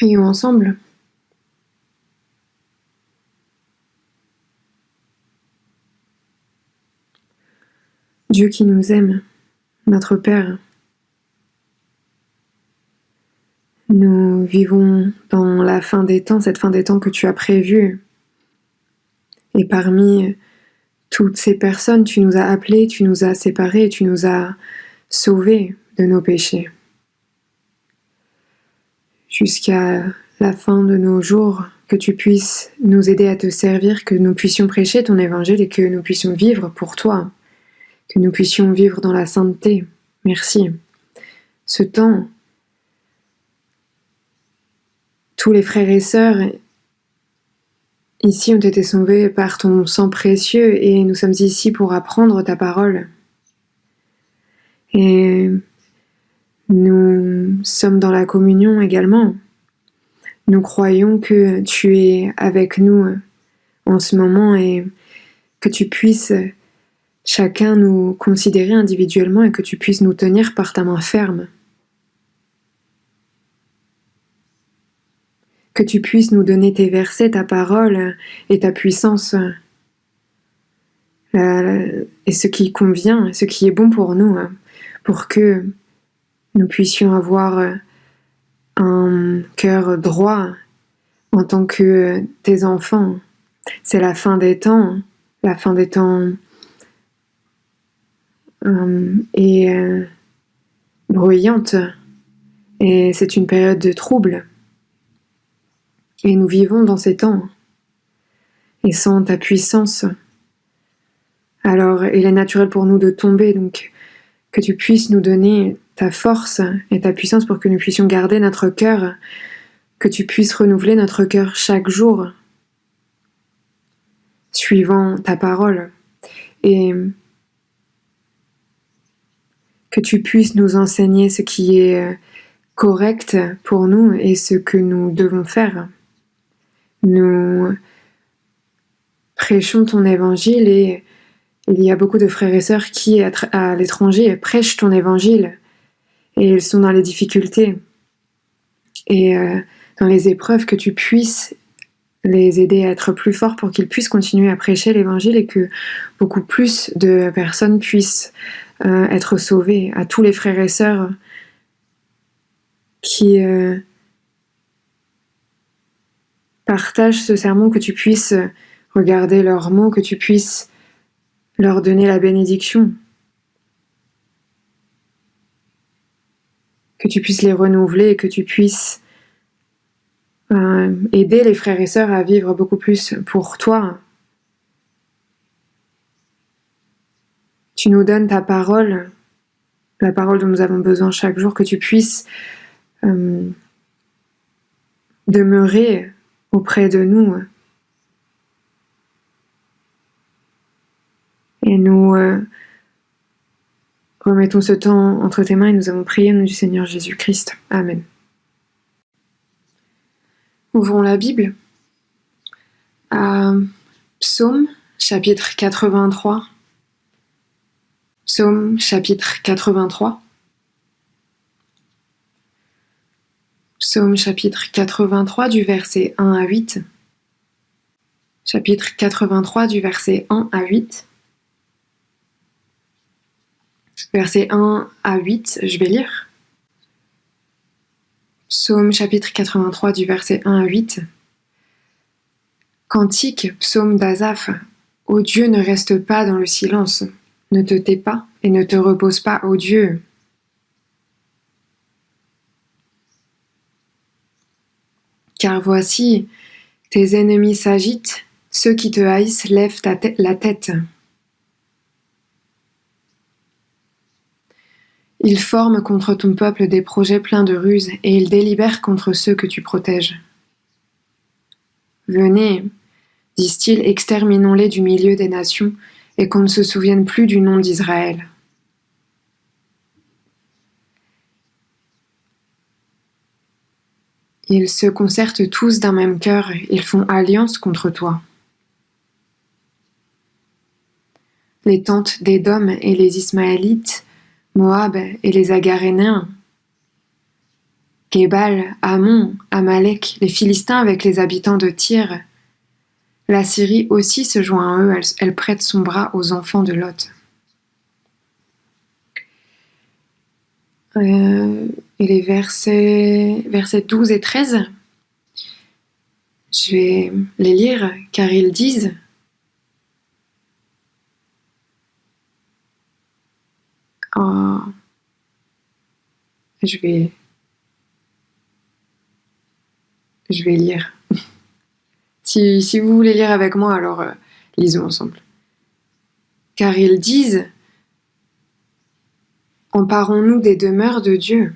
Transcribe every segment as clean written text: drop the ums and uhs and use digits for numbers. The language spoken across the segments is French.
Prions ensemble. Dieu qui nous aime, notre Père, nous vivons dans la fin des temps, cette fin des temps que tu as prévue. Et parmi toutes ces personnes, tu nous as appelés, tu nous as séparés, tu nous as sauvés de nos péchés. Jusqu'à la fin de nos jours, que tu puisses nous aider à te servir, que nous puissions prêcher ton évangile et que nous puissions vivre pour toi, que nous puissions vivre dans la sainteté. Merci. Ce temps, tous les frères et sœurs ici ont été sauvés par ton sang précieux et nous sommes ici pour apprendre ta parole. Et nous sommes dans la communion également. Nous croyons que tu es avec nous en ce moment et que tu puisses chacun nous considérer individuellement et que tu puisses nous tenir par ta main ferme. Que tu puisses nous donner tes versets, ta parole et ta puissance et ce qui convient, ce qui est bon pour nous, pour que nous puissions avoir un cœur droit en tant que tes enfants. C'est la fin des temps est bruyante et c'est une période de trouble. Et nous vivons dans ces temps. Et sans ta puissance, alors il est naturel pour nous de tomber, donc que tu puisses nous donner ta force et ta puissance pour que nous puissions garder notre cœur, que tu puisses renouveler notre cœur chaque jour, suivant ta parole, et que tu puisses nous enseigner ce qui est correct pour nous et ce que nous devons faire. Nous prêchons ton évangile et il y a beaucoup de frères et sœurs qui, à l'étranger, prêchent ton évangile et ils sont dans les difficultés et dans les épreuves, que tu puisses les aider à être plus forts pour qu'ils puissent continuer à prêcher l'évangile et que beaucoup plus de personnes puissent être sauvées. À tous les frères et sœurs qui partagent ce sermon, que tu puisses regarder leurs mots, que tu puisses leur donner la bénédiction, que tu puisses les renouveler et que tu puisses aider les frères et sœurs à vivre beaucoup plus pour toi. Tu nous donnes ta parole, la parole dont nous avons besoin chaque jour, que tu puisses demeurer auprès de nous. Et nous remettons ce temps entre tes mains et nous avons prié au nom du Seigneur Jésus-Christ. Amen. Ouvrons la Bible à Psaume chapitre 83. Psaume chapitre 83. Psaume chapitre 83 du verset 1 à 8. Chapitre 83 du verset 1 à 8. Verset 1 à 8, je vais lire. Psaume chapitre 83 du verset 1 à 8. Cantique, psaume d'Asaph. Ô Dieu, ne reste pas dans le silence, ne te tais pas et ne te repose pas, ô Dieu. Car voici, tes ennemis s'agitent, ceux qui te haïssent lèvent la tête. Ils forment contre ton peuple des projets pleins de ruses et ils délibèrent contre ceux que tu protèges. Venez, disent-ils, exterminons-les du milieu des nations et qu'on ne se souvienne plus du nom d'Israël. Ils se concertent tous d'un même cœur, ils font alliance contre toi. Les tentes d'Édom et les Ismaélites, Moab et les Agarénéens, Gébal, Ammon, Amalek, les Philistins avec les habitants de Tyr. La Syrie aussi se joint à eux, elle prête son bras aux enfants de Lot. Et les versets 12 et 13, je vais les lire car ils disent: je vais lire. Si vous voulez lire avec moi, alors lisons ensemble. Car ils disent: emparons-nous des demeures de Dieu.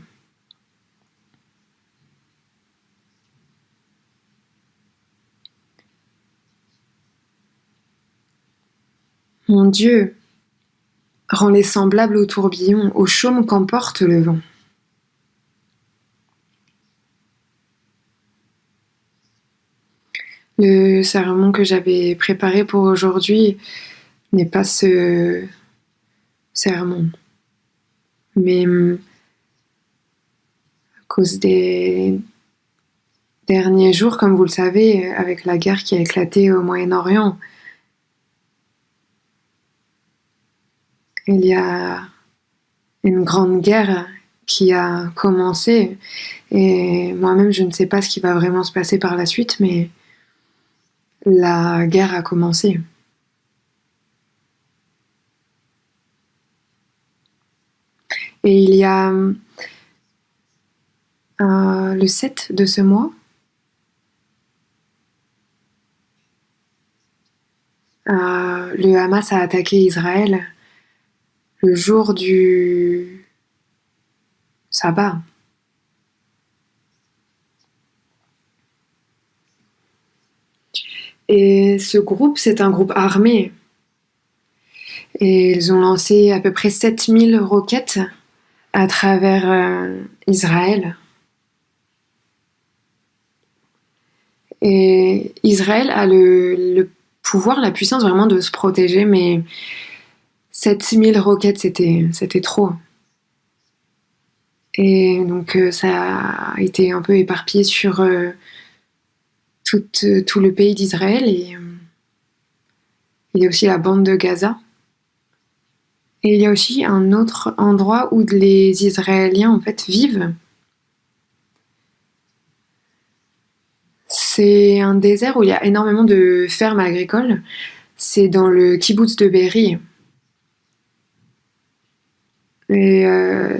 Mon Dieu rend les semblables au tourbillon, au chaume qu'emporte le vent. Le sermon que j'avais préparé pour aujourd'hui n'est pas ce sermon, mais à cause des derniers jours, comme vous le savez, avec la guerre qui a éclaté au Moyen-Orient, il y a une grande guerre qui a commencé, et moi-même je ne sais pas ce qui va vraiment se passer par la suite, mais la guerre a commencé. Et il y a le 7 de ce mois, le Hamas a attaqué Israël le jour du sabbat. Et ce groupe, c'est un groupe armé. Et ils ont lancé à peu près 7000 roquettes à travers Israël. Et Israël a le pouvoir, la puissance vraiment de se protéger, mais 7000 roquettes, c'était trop. Et donc ça a été un peu éparpillé sur tout le pays d'Israël, et il y a aussi la bande de Gaza. Et il y a aussi un autre endroit où les Israéliens en fait vivent. C'est un désert où il y a énormément de fermes agricoles. C'est dans le kibboutz de Be'eri. Et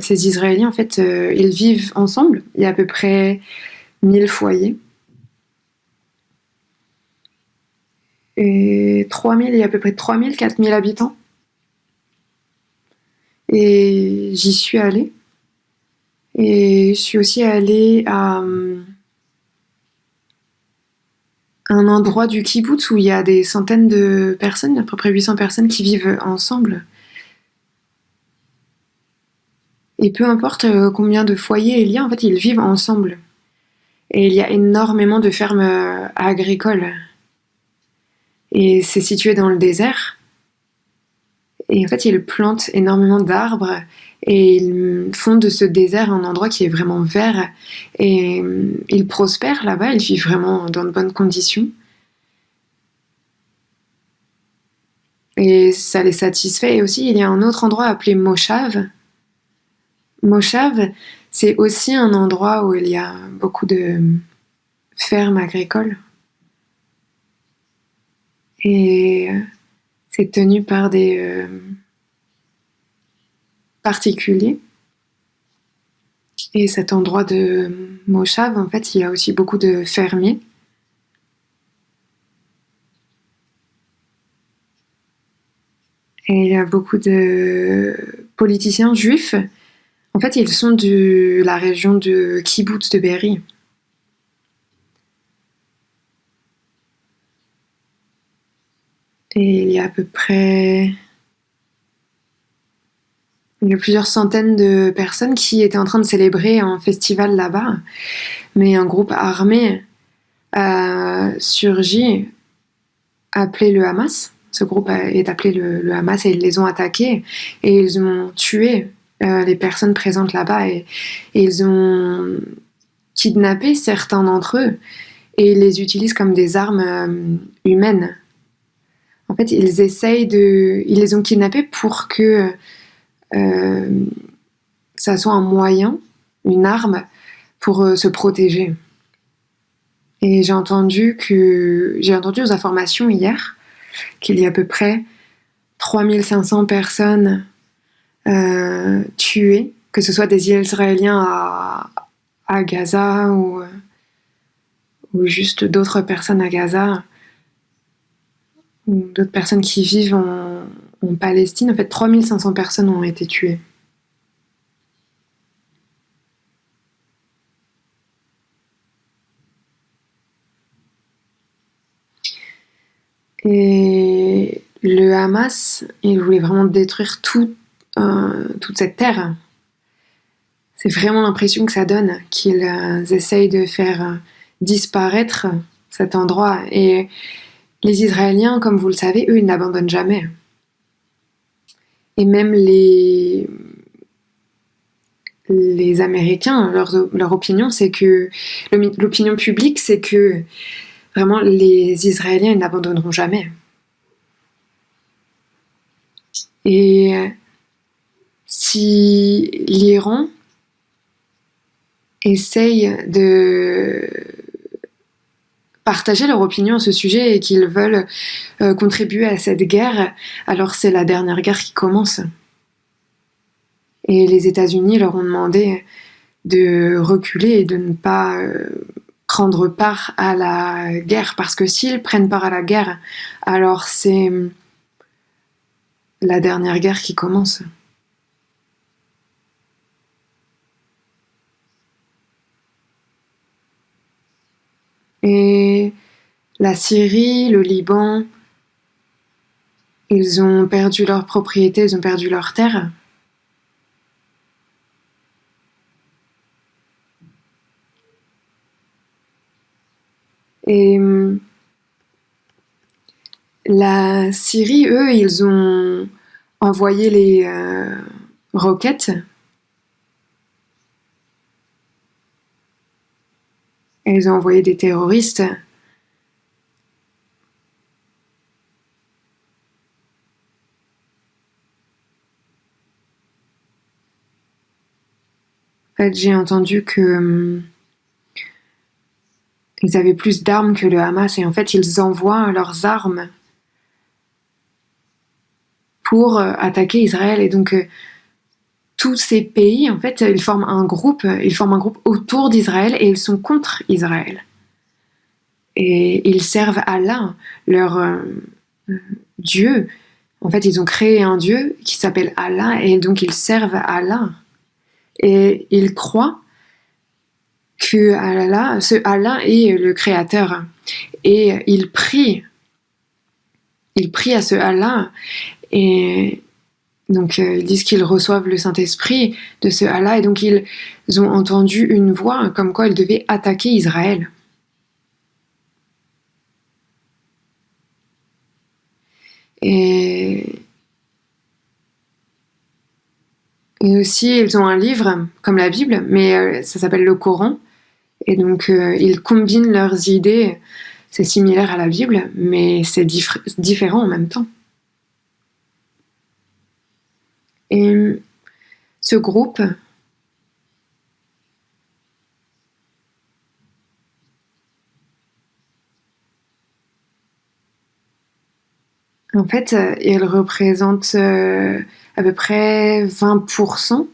ces Israéliens, en fait, ils vivent ensemble. Il y a à peu près 1000 foyers. Et 3000, il y a à peu près 3000, 4000 habitants. Et j'y suis allée. Et je suis aussi allée à un endroit du kibboutz où il y a des centaines de personnes, à peu près 800 personnes qui vivent ensemble. Et peu importe combien de foyers il y a, en fait, ils vivent ensemble. Et il y a énormément de fermes agricoles. Et c'est situé dans le désert. Et en fait, ils plantent énormément d'arbres et ils font de ce désert un endroit qui est vraiment vert. Et ils prospèrent là-bas, ils vivent vraiment dans de bonnes conditions. Et ça les satisfait. Et aussi, il y a un autre endroit appelé Moshav. Moshav, c'est aussi un endroit où il y a beaucoup de fermes agricoles. Et c'est tenu par des particuliers. Et cet endroit de Moshav, en fait, il y a aussi beaucoup de fermiers. Et il y a beaucoup de politiciens juifs. En fait, ils sont de la région de Kibboutz de Be'eri. Et il y a à peu près... Il y a plusieurs centaines de personnes qui étaient en train de célébrer un festival là-bas. Mais un groupe armé a surgi, appelé le Hamas. Ce groupe est appelé le Hamas et ils les ont attaqués. Et ils ont tué les personnes présentes là-bas. Et ils ont kidnapper certains d'entre eux et ils les utilisent comme des armes humaines. En fait, ils les ont kidnappés pour que ça soit un moyen, une arme pour se protéger. Et j'ai entendu aux informations hier qu'il y a à peu près 3500 personnes tuées, que ce soit des Israéliens à Gaza ou juste d'autres personnes à Gaza, ou d'autres personnes qui vivent en Palestine. En fait, 3500 personnes ont été tuées. Et le Hamas, il voulait vraiment détruire toute cette terre. C'est vraiment l'impression que ça donne, qu'ils essayent de faire disparaître cet endroit. Et les Israéliens, comme vous le savez, eux, ils n'abandonnent jamais. Et même les Américains, leur opinion, c'est que l'opinion publique, c'est que vraiment les Israéliens, ils n'abandonneront jamais. Et si l'Iran essaye de partager leur opinion à ce sujet et qu'ils veulent contribuer à cette guerre, alors c'est la dernière guerre qui commence. Et les États-Unis leur ont demandé de reculer et de ne pas prendre part à la guerre, parce que s'ils prennent part à la guerre, alors c'est la dernière guerre qui commence. Et la Syrie, le Liban, ils ont perdu leurs propriétés, ils ont perdu leurs terres. Et la Syrie, eux, ils ont envoyé les roquettes. Et ils ont envoyé des terroristes. En fait, j'ai entendu que ils avaient plus d'armes que le Hamas, et en fait, ils envoient leurs armes pour attaquer Israël. Et donc, tous ces pays, en fait, ils forment un groupe autour d'Israël et ils sont contre Israël. Et ils servent Allah, leur Dieu. En fait, ils ont créé un Dieu qui s'appelle Allah et donc ils servent Allah. Et ils croient que ce Allah est le créateur. Et ils prient à ce Allah. Et donc ils disent qu'ils reçoivent le Saint-Esprit de ce Allah. Et donc ils ont entendu une voix comme quoi ils devaient attaquer Israël. Et aussi, ils ont un livre, comme la Bible, mais ça s'appelle le Coran. Et donc, ils combinent leurs idées. C'est similaire à la Bible, mais c'est différent en même temps. Et ce groupe, en fait, il représente à peu près 20%,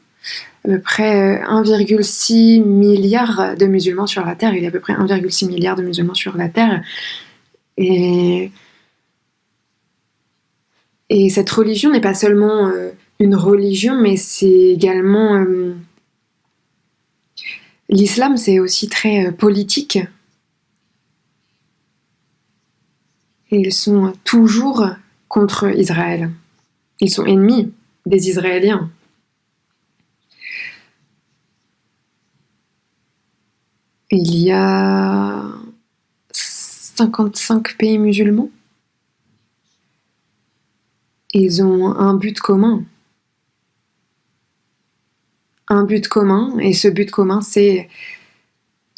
à peu près 1,6 milliard de musulmans sur la Terre. Il y a à peu près 1,6 milliard de musulmans sur la Terre. Et cette religion n'est pas seulement une religion, mais c'est également... l'islam, c'est aussi très politique. Et ils sont toujours contre Israël. Ils sont ennemis des Israéliens. Il y a 55 pays musulmans. Ils ont un but commun. Un but commun, et ce but commun, c'est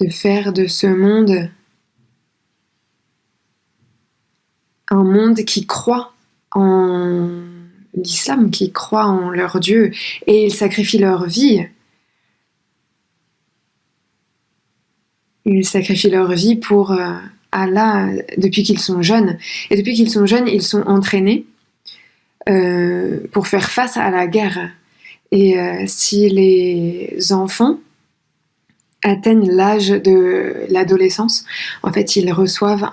de faire de ce monde un monde qui croit en l'islam, qui croit en leur Dieu, et ils sacrifient leur vie. Ils sacrifient leur vie pour Allah depuis qu'ils sont jeunes. Et depuis qu'ils sont jeunes, ils sont entraînés pour faire face à la guerre. Et si les enfants atteignent l'âge de l'adolescence, en fait, ils reçoivent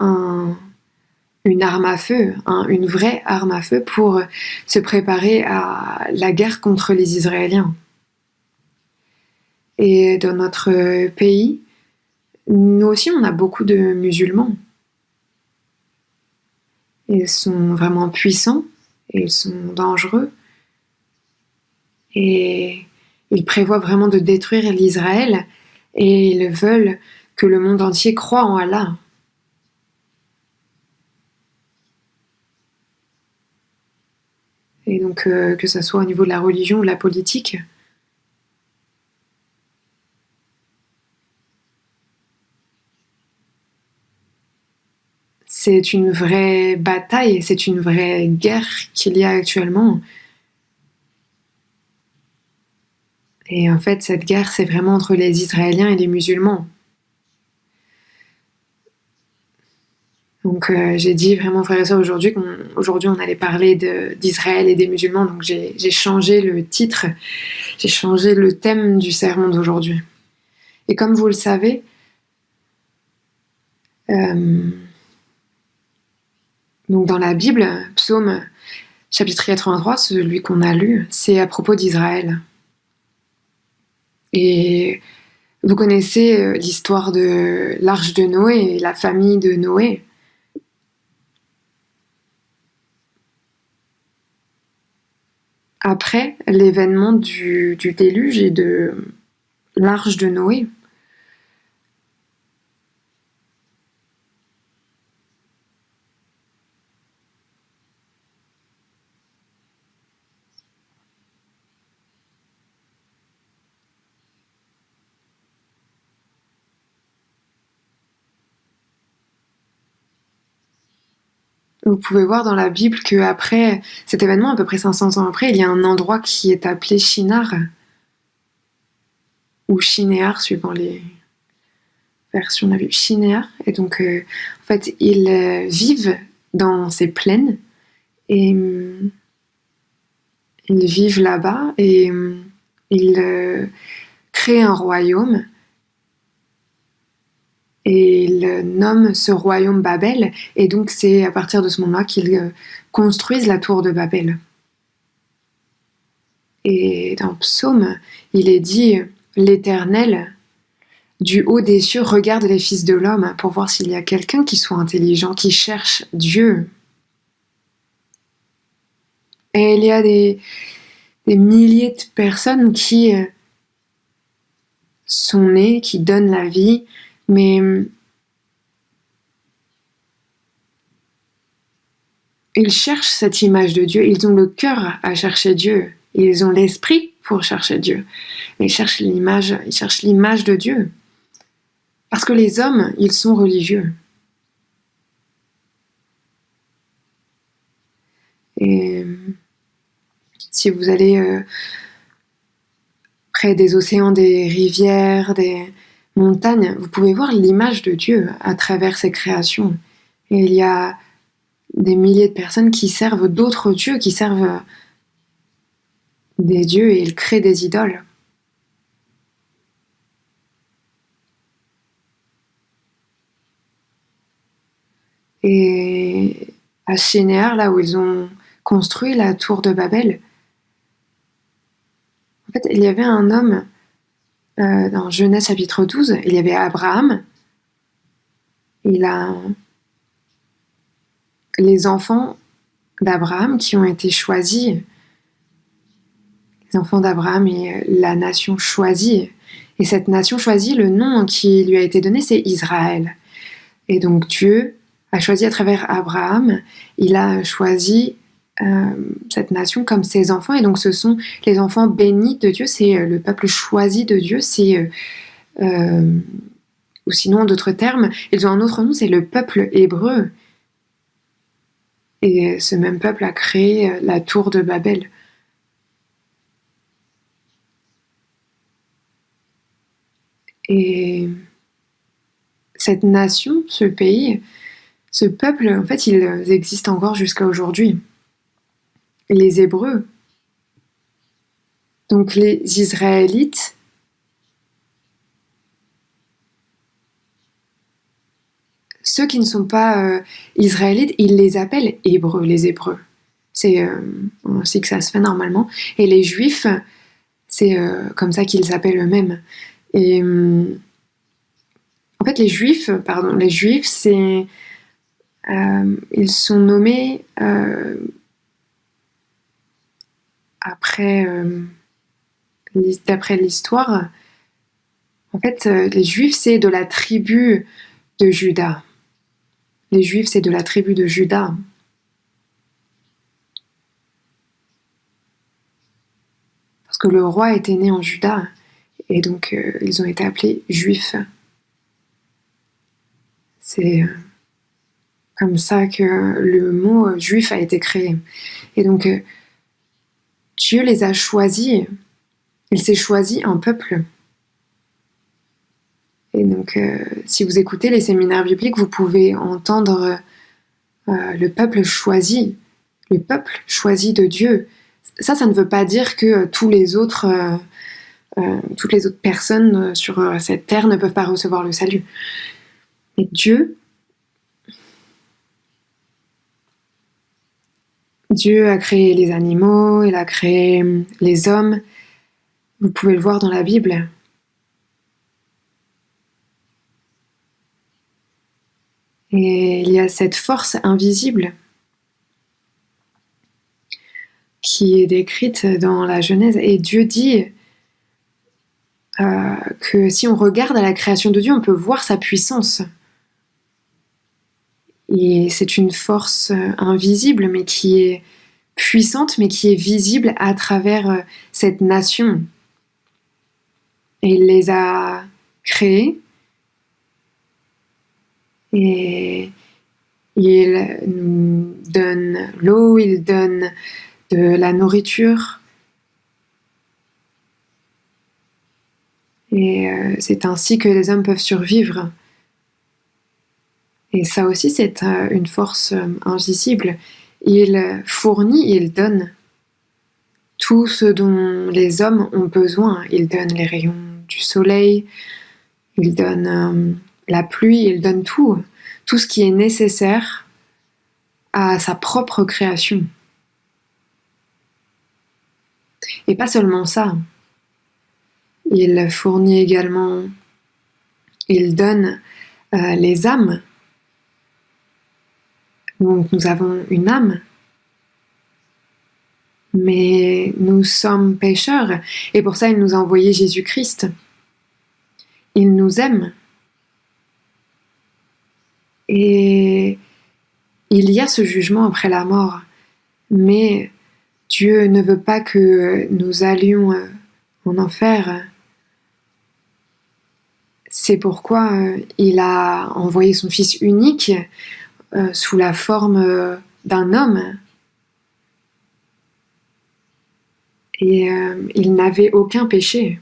une arme à feu, une vraie arme à feu pour se préparer à la guerre contre les Israéliens. Et dans notre pays, nous aussi, on a beaucoup de musulmans. Ils sont vraiment puissants, et ils sont dangereux. Et ils prévoient vraiment de détruire l'Israël, et ils veulent que le monde entier croie en Allah. Et donc, que ça soit au niveau de la religion ou de la politique, c'est une vraie bataille, c'est une vraie guerre qu'il y a actuellement. Et en fait, cette guerre, c'est vraiment entre les Israéliens et les musulmans. Donc j'ai dit vraiment, frères et sœurs, aujourd'hui on allait parler d'Israël et des musulmans, donc j'ai changé le titre, j'ai changé le thème du sermon d'aujourd'hui. Et comme vous le savez, donc dans la Bible, Psaume chapitre 83, celui qu'on a lu, c'est à propos d'Israël. Et vous connaissez l'histoire de l'arche de Noé et la famille de Noé. Après l'événement du déluge et de l'arche de Noé, vous pouvez voir dans la Bible qu'après cet événement, à peu près 500 ans après, il y a un endroit qui est appelé Shinar, ou Shinéar, suivant les versions de la Bible. Shinéar. Et donc, en fait, ils vivent dans ces plaines, et ils vivent là-bas, et ils créent un royaume, et ils nomment ce royaume Babel, et donc c'est à partir de ce moment-là qu'ils construisent la tour de Babel. Et dans Psaume, il est dit « L'Éternel, du haut des cieux, regarde les fils de l'homme pour voir s'il y a quelqu'un qui soit intelligent, qui cherche Dieu. » Et il y a des milliers de personnes qui sont nées, qui donnent la vie, mais ils cherchent cette image de Dieu, ils ont le cœur à chercher Dieu, ils ont l'esprit pour chercher Dieu, mais ils cherchent l'image de Dieu. Parce que les hommes, ils sont religieux. Et si vous allez près des océans, des rivières, des montagnes, vous pouvez voir l'image de Dieu à travers ses créations. Et il y a des milliers de personnes qui servent d'autres dieux, qui servent des dieux, et ils créent des idoles. Et à Shinéar, là où ils ont construit la tour de Babel, en fait, il y avait un homme, dans Genèse chapitre 12, il y avait Abraham, il a les enfants d'Abraham qui ont été choisis, les enfants d'Abraham et la nation choisie. Et cette nation choisie, le nom qui lui a été donné, c'est Israël. Et donc Dieu a choisi à travers Abraham, il a choisi cette nation comme ses enfants, et donc ce sont les enfants bénis de Dieu, c'est le peuple choisi de Dieu, c'est ou sinon d'autres termes, ils ont un autre nom, c'est le peuple hébreu. Et ce même peuple a créé la tour de Babel. Et cette nation, ce pays, ce peuple, en fait, ils existent encore jusqu'à aujourd'hui. Les Hébreux, donc les Israélites, ceux qui ne sont pas israélites, ils les appellent Hébreux, les Hébreux. C'est ainsi que ça se fait normalement. Et les Juifs, c'est comme ça qu'ils s'appellent eux-mêmes. Et en fait, les Juifs, c'est ils sont nommés d'après l'histoire. En fait, les Juifs, c'est de la tribu de Juda. Les Juifs, c'est de la tribu de Juda. Parce que le roi était né en Juda, et donc ils ont été appelés Juifs. C'est comme ça que le mot juif a été créé. Et donc, Dieu les a choisis. Il s'est choisi un peuple. Et donc, si vous écoutez les séminaires bibliques, vous pouvez entendre le peuple choisi de Dieu. Ça ne veut pas dire que toutes les autres personnes sur cette terre ne peuvent pas recevoir le salut. Mais Dieu a créé les animaux, il a créé les hommes. Vous pouvez le voir dans la Bible. Et il y a cette force invisible qui est décrite dans la Genèse. Et Dieu dit que si on regarde à la création de Dieu, on peut voir sa puissance. Et c'est une force invisible, mais qui est puissante, mais qui est visible à travers cette nation. Et il les a créés. Et il nous donne l'eau, il donne de la nourriture. Et c'est ainsi que les hommes peuvent survivre. Et ça aussi, c'est une force invisible. Il fournit, il donne tout ce dont les hommes ont besoin. Il donne les rayons du soleil, il donne la pluie, il donne tout ce qui est nécessaire à sa propre création. Et pas seulement ça. Il fournit également, il donne les âmes. Donc nous avons une âme, mais nous sommes pécheurs, et pour ça il nous a envoyé Jésus-Christ. Il nous aime. Et il y a ce jugement après la mort, mais Dieu ne veut pas que nous allions en enfer. C'est pourquoi il a envoyé son Fils unique sous la forme d'un homme. Et il n'avait aucun péché.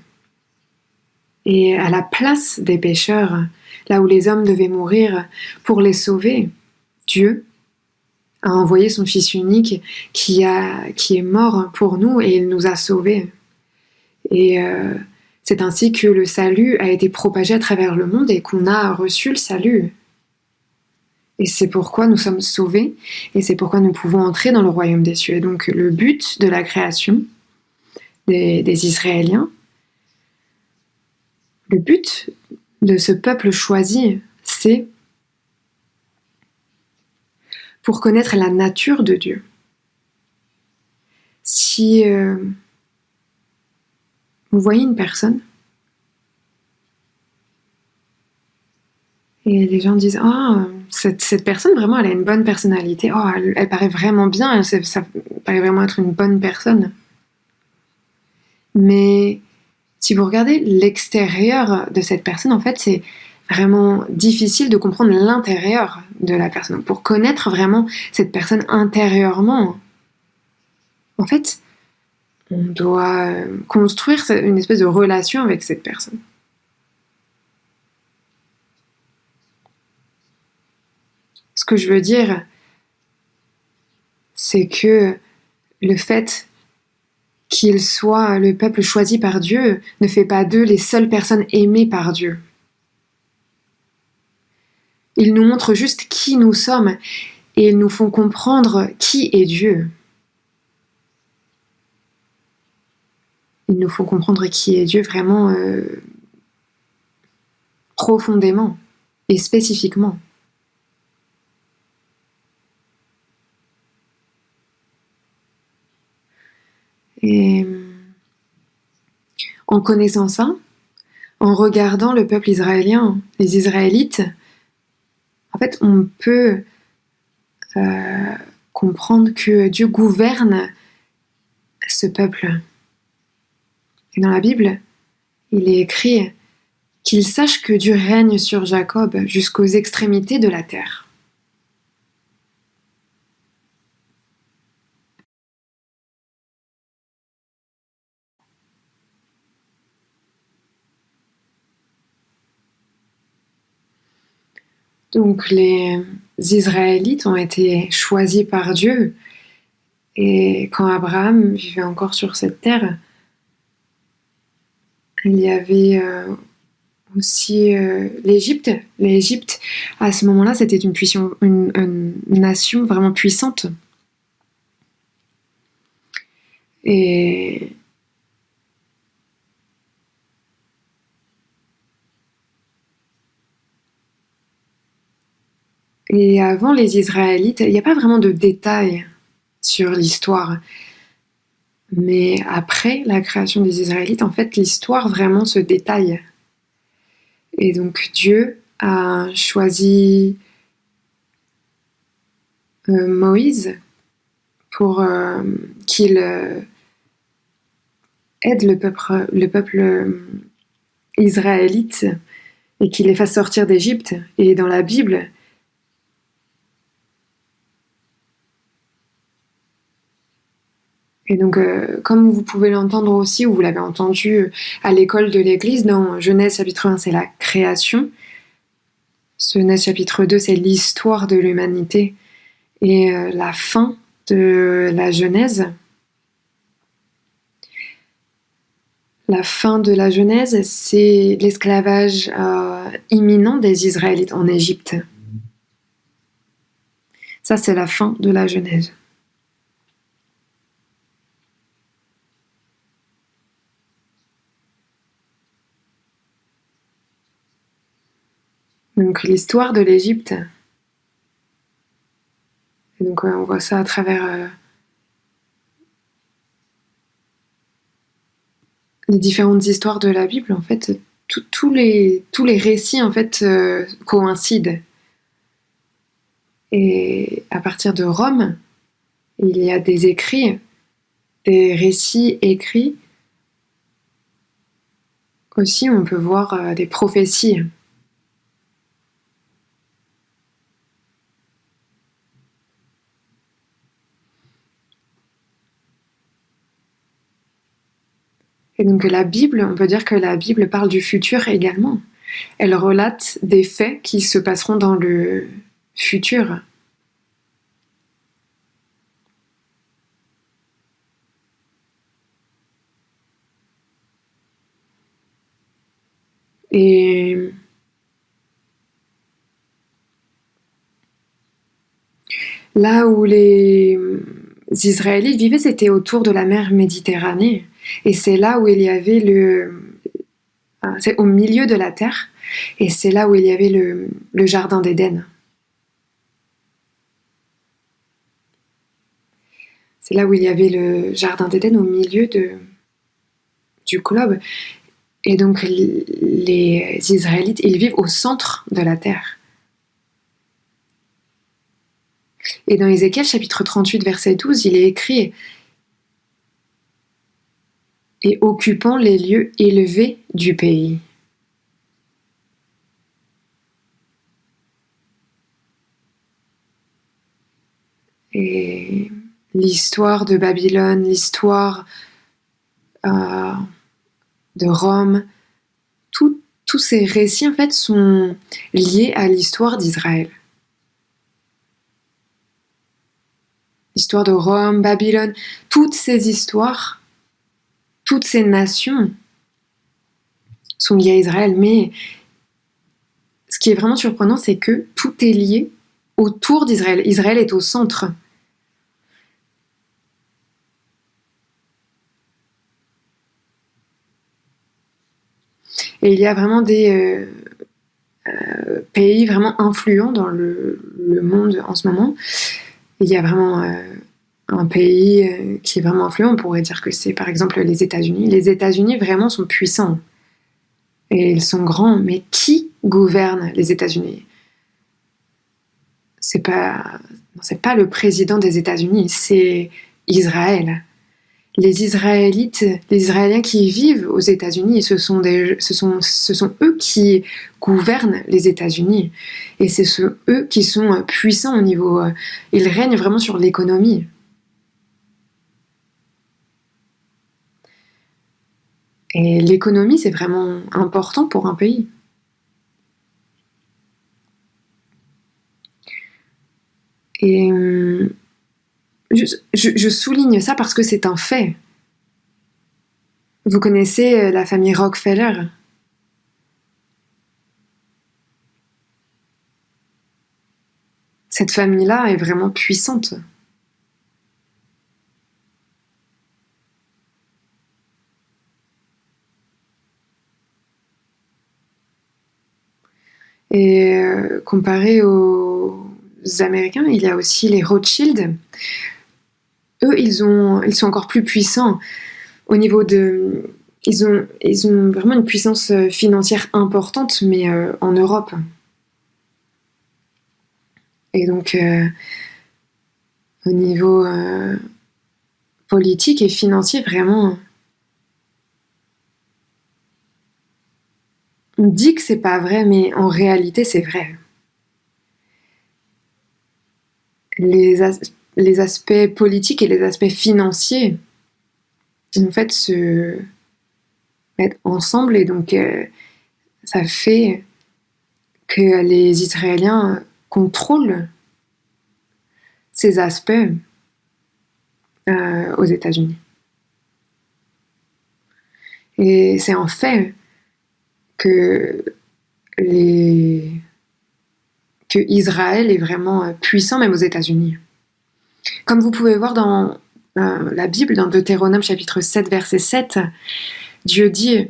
Et à la place des pécheurs, là où les hommes devaient mourir pour les sauver, Dieu a envoyé son Fils unique qui est mort pour nous et il nous a sauvés. Et c'est ainsi que le salut a été propagé à travers le monde et qu'on a reçu le salut. Et c'est pourquoi nous sommes sauvés et c'est pourquoi nous pouvons entrer dans le royaume des cieux. Et donc le but de la création des Israéliens, le but de ce peuple choisi, c'est pour connaître la nature de Dieu. Si vous voyez une personne et les gens disent « Oh, cette personne, vraiment, elle a une bonne personnalité. Oh, elle paraît vraiment bien, ça paraît vraiment être une bonne personne. » Mais si vous regardez l'extérieur de cette personne, en fait, c'est vraiment difficile de comprendre l'intérieur de la personne. Donc, pour connaître vraiment cette personne intérieurement, en fait, on doit construire une espèce de relation avec cette personne. Ce que je veux dire, c'est que le fait qu'ils soient le peuple choisi par Dieu ne fait pas d'eux les seules personnes aimées par Dieu. Ils nous montrent juste qui nous sommes et ils nous font comprendre qui est Dieu. Ils nous font comprendre qui est Dieu vraiment profondément et spécifiquement. Et en connaissant ça, en regardant le peuple israélien, les Israélites, en fait, on peut comprendre que Dieu gouverne ce peuple. Et dans la Bible, il est écrit qu'il sache que Dieu règne sur Jacob jusqu'aux extrémités de la terre. Donc les Israélites ont été choisis par Dieu. Et quand Abraham vivait encore sur cette terre, il y avait aussi l'Égypte. L'Égypte, à ce moment-là, c'était une nation vraiment puissante. Et avant les Israélites, il n'y a pas vraiment de détails sur l'histoire. Mais après la création des Israélites, en fait, l'histoire vraiment se détaille. Et donc Dieu a choisi Moïse pour qu'il aide le peuple israélite et qu'il les fasse sortir d'Égypte. Et dans la Bible, et donc, comme vous pouvez l'entendre aussi, ou vous l'avez entendu à l'école de l'Église, dans Genèse chapitre 1, c'est la création. Genèse chapitre 2, c'est l'histoire de l'humanité. Et la fin de la Genèse, c'est l'esclavage imminent des Israélites en Égypte. Ça, c'est la fin de la Genèse. Donc l'histoire de l'Égypte. Et donc on voit ça à travers les différentes histoires de la Bible. En fait, tous les récits en fait coïncident. Et à partir de Rome, il y a des écrits, des récits écrits. Aussi, on peut voir des prophéties. Et donc la Bible, on peut dire que la Bible parle du futur également. Elle relate des faits qui se passeront dans le futur. Et là où les Israélites vivaient, c'était autour de la mer Méditerranée. Et c'est là où il y avait c'est au milieu de la terre. Et c'est là où il y avait le jardin d'Éden. C'est là où il y avait le jardin d'Éden au milieu du globe. Et donc les Israélites, ils vivent au centre de la terre. Et dans Ézéchiel chapitre 38, verset 12, il est écrit « Et occupant les lieux élevés du pays ». Et l'histoire de Babylone, l'histoire de Rome, tous ces récits en fait sont liés à l'histoire d'Israël. L'histoire de Rome, Babylone, toutes ces histoires, toutes ces nations sont liées à Israël, mais ce qui est vraiment surprenant, c'est que tout est lié autour d'Israël. Israël est au centre. Et il y a vraiment des pays vraiment influents dans le monde en ce moment. Il y a vraiment un pays qui est vraiment influent. On pourrait dire que c'est par exemple les États-Unis. Les États-Unis vraiment sont puissants. Et ils sont grands. Mais qui gouverne les États-Unis ? C'est pas le président des États-Unis, c'est Israël. Les Israéliens qui vivent aux États-Unis, ce sont eux qui gouvernent les États-Unis. Et c'est eux qui sont puissants au niveau... ils règnent vraiment sur l'économie. Et l'économie, c'est vraiment important pour un pays. Et je souligne ça parce que c'est un fait. Vous connaissez la famille Rockefeller ? Cette famille-là est vraiment puissante. Et comparé aux Américains, il y a aussi les Rothschild. Eux, ils sont encore plus puissants au niveau de... Ils ont vraiment une puissance financière importante, mais en Europe. Et donc, au niveau politique et financier, vraiment... On dit que c'est pas vrai, mais en réalité, c'est vrai. Les aspects politiques et les aspects financiers, en fait, se mettent ensemble et donc ça fait que les Israéliens contrôlent ces aspects aux États-Unis. Et c'est un fait que Israël est vraiment puissant même aux États-Unis. Comme vous pouvez voir dans la Bible, dans Deutéronome chapitre 7, verset 7, Dieu dit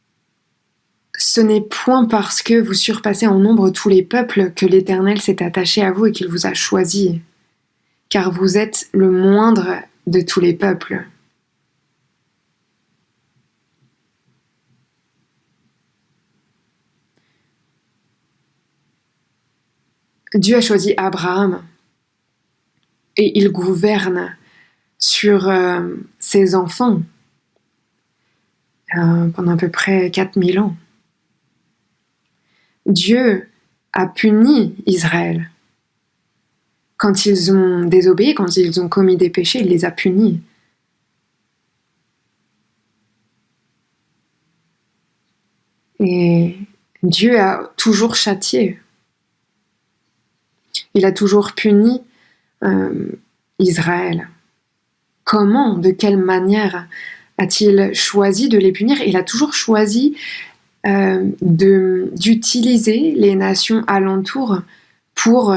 « Ce n'est point parce que vous surpassez en nombre tous les peuples que l'Éternel s'est attaché à vous et qu'il vous a choisi, car vous êtes le moindre de tous les peuples. » Dieu a choisi Abraham et il gouverne sur ses enfants pendant à peu près 4000 ans. Dieu a puni Israël. Quand ils ont désobéi, quand ils ont commis des péchés, il les a punis. Et Dieu a toujours châtié. Il a toujours puni Israël. Comment, de quelle manière a-t-il choisi de les punir ? Il a toujours choisi d'utiliser les nations alentours pour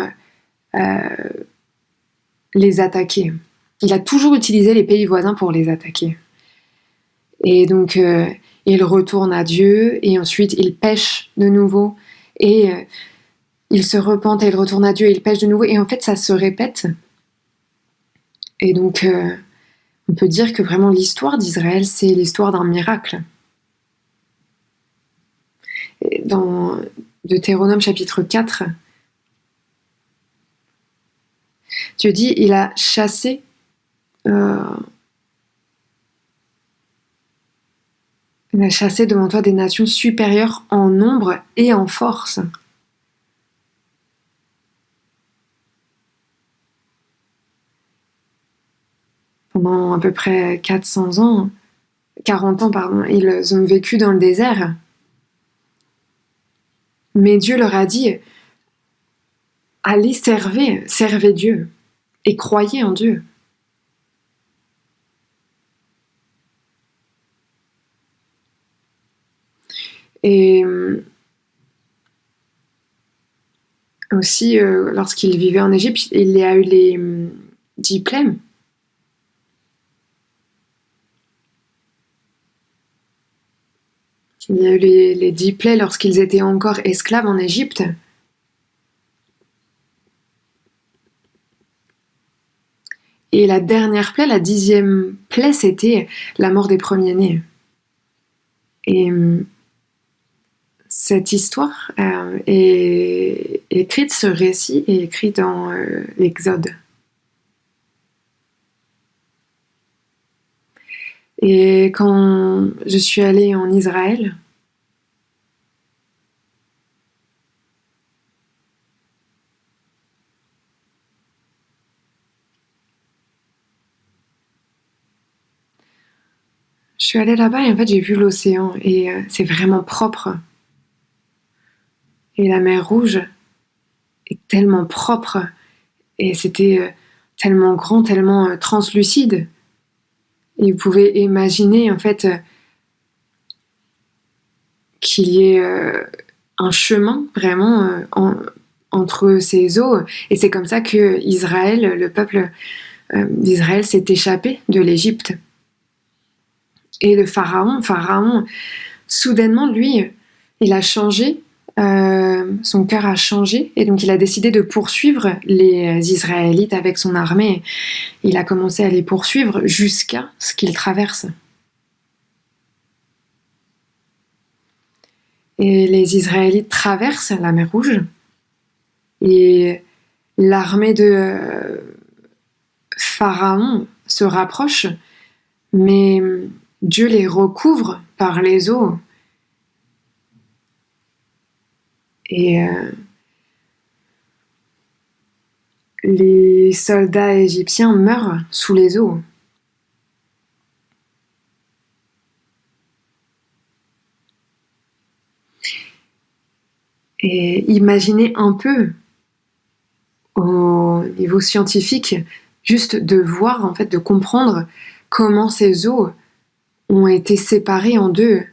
les attaquer. Il a toujours utilisé les pays voisins pour les attaquer. Et donc, il retourne à Dieu, et ensuite il pêche de nouveau, et il se repent, et il retourne à Dieu, et il pêche de nouveau, et en fait ça se répète. Et donc, on peut dire que vraiment l'histoire d'Israël, c'est l'histoire d'un miracle. Et dans Deutéronome chapitre 4, Dieu dit, il a chassé devant toi des nations supérieures en nombre et en force. pendant à peu près 400 ans, 40 ans, pardon, ils ont vécu dans le désert. Mais Dieu leur a dit, allez, servez Dieu et croyez en Dieu. Et aussi, lorsqu'il vivait en Égypte, il y a eu les 10 plaies. Il y a eu les 10 plaies lorsqu'ils étaient encore esclaves en Égypte. Et la dernière plaie, la 10e plaie, c'était la mort des premiers-nés. Et cette histoire est écrite, ce récit est écrit dans l'Exode. Et quand je suis allée en Israël, je suis allée là-bas et en fait j'ai vu l'océan et c'est vraiment propre. Et la mer Rouge est tellement propre et c'était tellement grand, tellement translucide. Et vous pouvez imaginer en fait qu'il y ait un chemin vraiment entre ces eaux. Et c'est comme ça que Israël, le peuple d'Israël s'est échappé de l'Égypte. Et le Pharaon, soudainement, lui, il a changé, son cœur a changé, et donc il a décidé de poursuivre les Israélites avec son armée. Il a commencé à les poursuivre jusqu'à ce qu'ils traversent. Et les Israélites traversent la mer Rouge, et l'armée de Pharaon se rapproche, mais Dieu les recouvre par les eaux. Et les soldats égyptiens meurent sous les eaux. Et imaginez un peu, au niveau scientifique, juste de voir, en fait, de comprendre comment ces eaux ont été séparées en deux.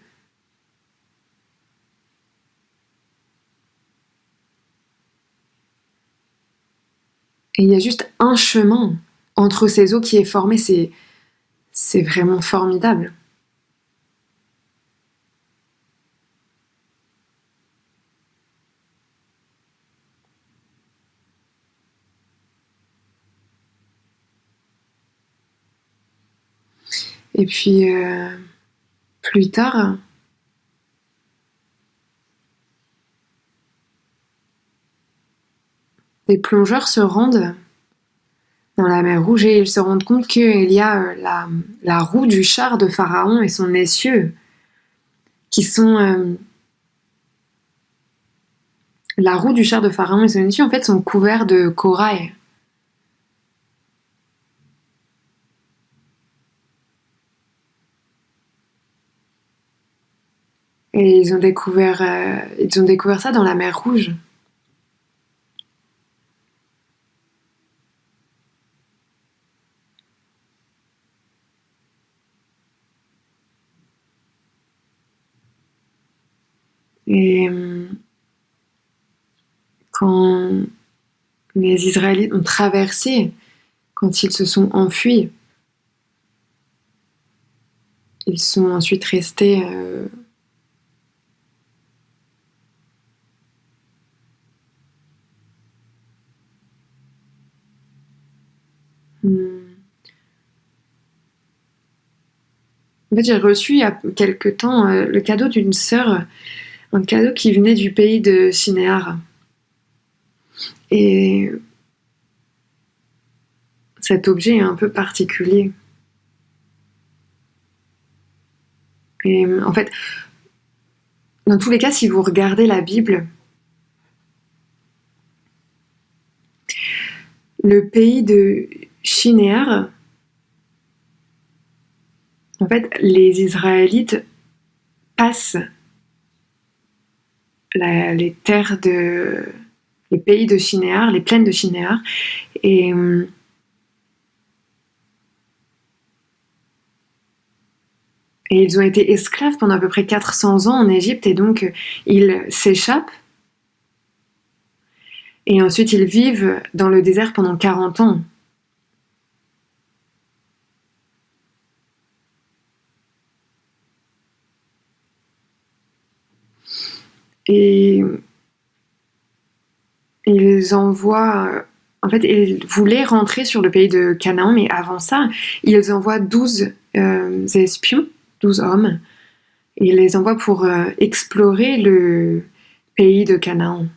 Et il y a juste un chemin entre ces eaux qui est formé, c'est vraiment formidable. Et puis, plus tard, des plongeurs se rendent dans la mer Rouge et ils se rendent compte qu'il y a la roue du char de Pharaon et son essieu qui sont... la roue du char de Pharaon et son essieu, en fait, sont couverts de corail. Et ils ont découvert ça dans la mer Rouge. Et quand les Israélites ont traversé, quand ils se sont enfuis, ils sont ensuite restés en fait, j'ai reçu il y a quelque temps le cadeau d'une sœur, un cadeau qui venait du pays de Shinéar. Et cet objet est un peu particulier. Et en fait, dans tous les cas, si vous regardez la Bible, le pays de Shinéar En fait, les Israélites passent les pays de Shinéar, les plaines de Shinéar, et ils ont été esclaves pendant à peu près 400 ans en Égypte, et donc ils s'échappent. Et ensuite, ils vivent dans le désert pendant 40 ans. Et ils envoient... En fait, ils voulaient rentrer sur le pays de Canaan, mais avant ça, ils envoient 12 espions, 12 hommes, et ils les envoient pour explorer le pays de Canaan.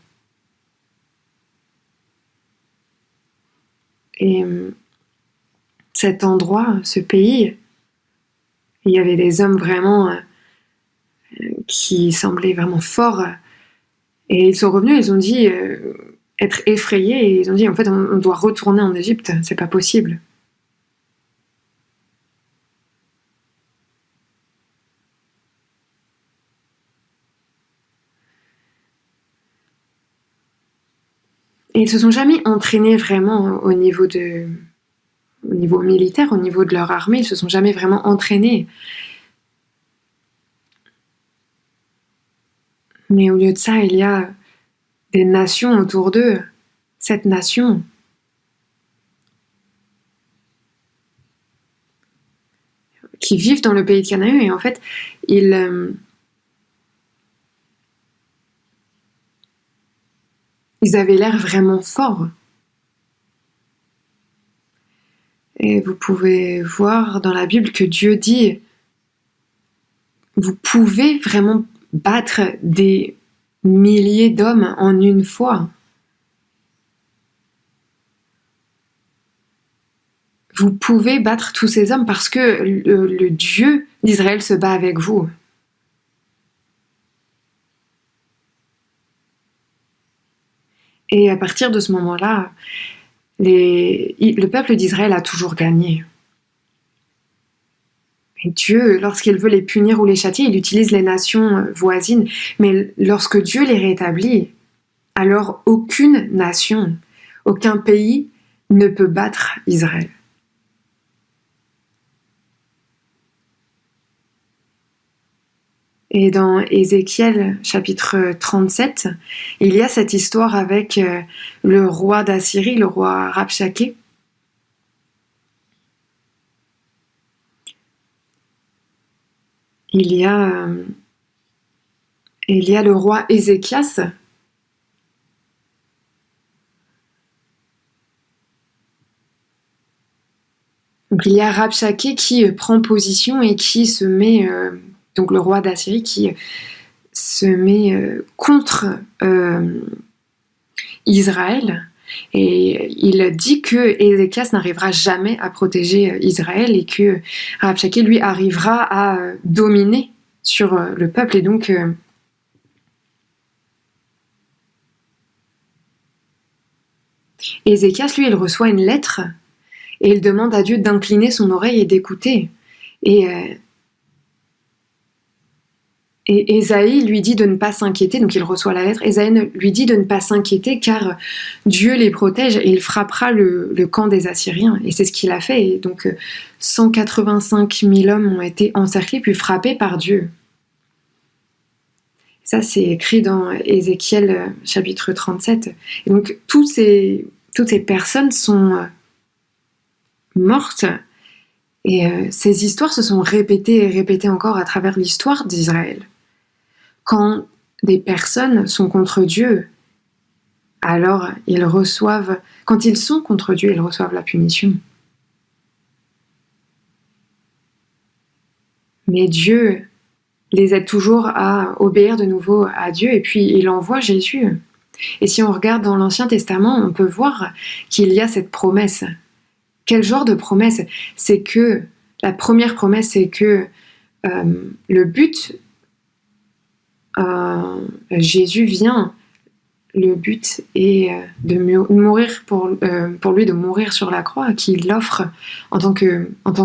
Et cet endroit, ce pays, il y avait des hommes vraiment qui semblaient vraiment forts. Et ils sont revenus, ils ont dit être effrayés, et ils ont dit en fait on doit retourner en Égypte, c'est pas possible. Et ils se sont jamais entraînés vraiment au niveau militaire, au niveau de leur armée, ils se sont jamais vraiment entraînés. Mais au lieu de ça, il y a des nations autour d'eux, 7 nations. Qui vivent dans le pays de Canaan, et en fait, ils avaient l'air vraiment forts. Et vous pouvez voir dans la Bible que Dieu dit, vous pouvez vraiment battre des milliers d'hommes en une fois. Vous pouvez battre tous ces hommes parce que le Dieu d'Israël se bat avec vous. Et à partir de ce moment-là, le peuple d'Israël a toujours gagné. Et Dieu, lorsqu'il veut les punir ou les châtier, il utilise les nations voisines. Mais lorsque Dieu les rétablit, alors aucune nation, aucun pays ne peut battre Israël. Et dans Ézéchiel chapitre 37, il y a cette histoire avec le roi d'Assyrie, le roi Rabshakeh. Il y a le roi Ézéchias. Donc il y a Rabshakeh qui prend position et qui se met... donc le roi d'Assyrie qui se met contre Israël, et il dit que Ézéchias n'arrivera jamais à protéger Israël, et que Rabshakeh lui arrivera à dominer sur le peuple. Et donc Ézéchias, lui, il reçoit une lettre et il demande à Dieu d'incliner son oreille et d'écouter. Et Ésaïe lui dit de ne pas s'inquiéter, donc il reçoit la lettre. Ésaïe lui dit de ne pas s'inquiéter car Dieu les protège et il frappera le camp des Assyriens. Et c'est ce qu'il a fait. Et donc 185 000 hommes ont été encerclés puis frappés par Dieu. Ça, c'est écrit dans Ézéchiel chapitre 37. Et donc toutes ces personnes sont mortes. Et ces histoires se sont répétées et répétées encore à travers l'histoire d'Israël. Quand des personnes sont contre Dieu, alors quand ils sont contre Dieu, ils reçoivent la punition. Mais Dieu les aide toujours à obéir de nouveau à Dieu, et puis il envoie Jésus. Et si on regarde dans l'Ancien Testament, on peut voir qu'il y a cette promesse. Quel genre de promesse? C'est que, la première promesse, c'est que le but, Jésus vient, le but est de mourir pour lui, de mourir sur la croix, qu'il offre en tant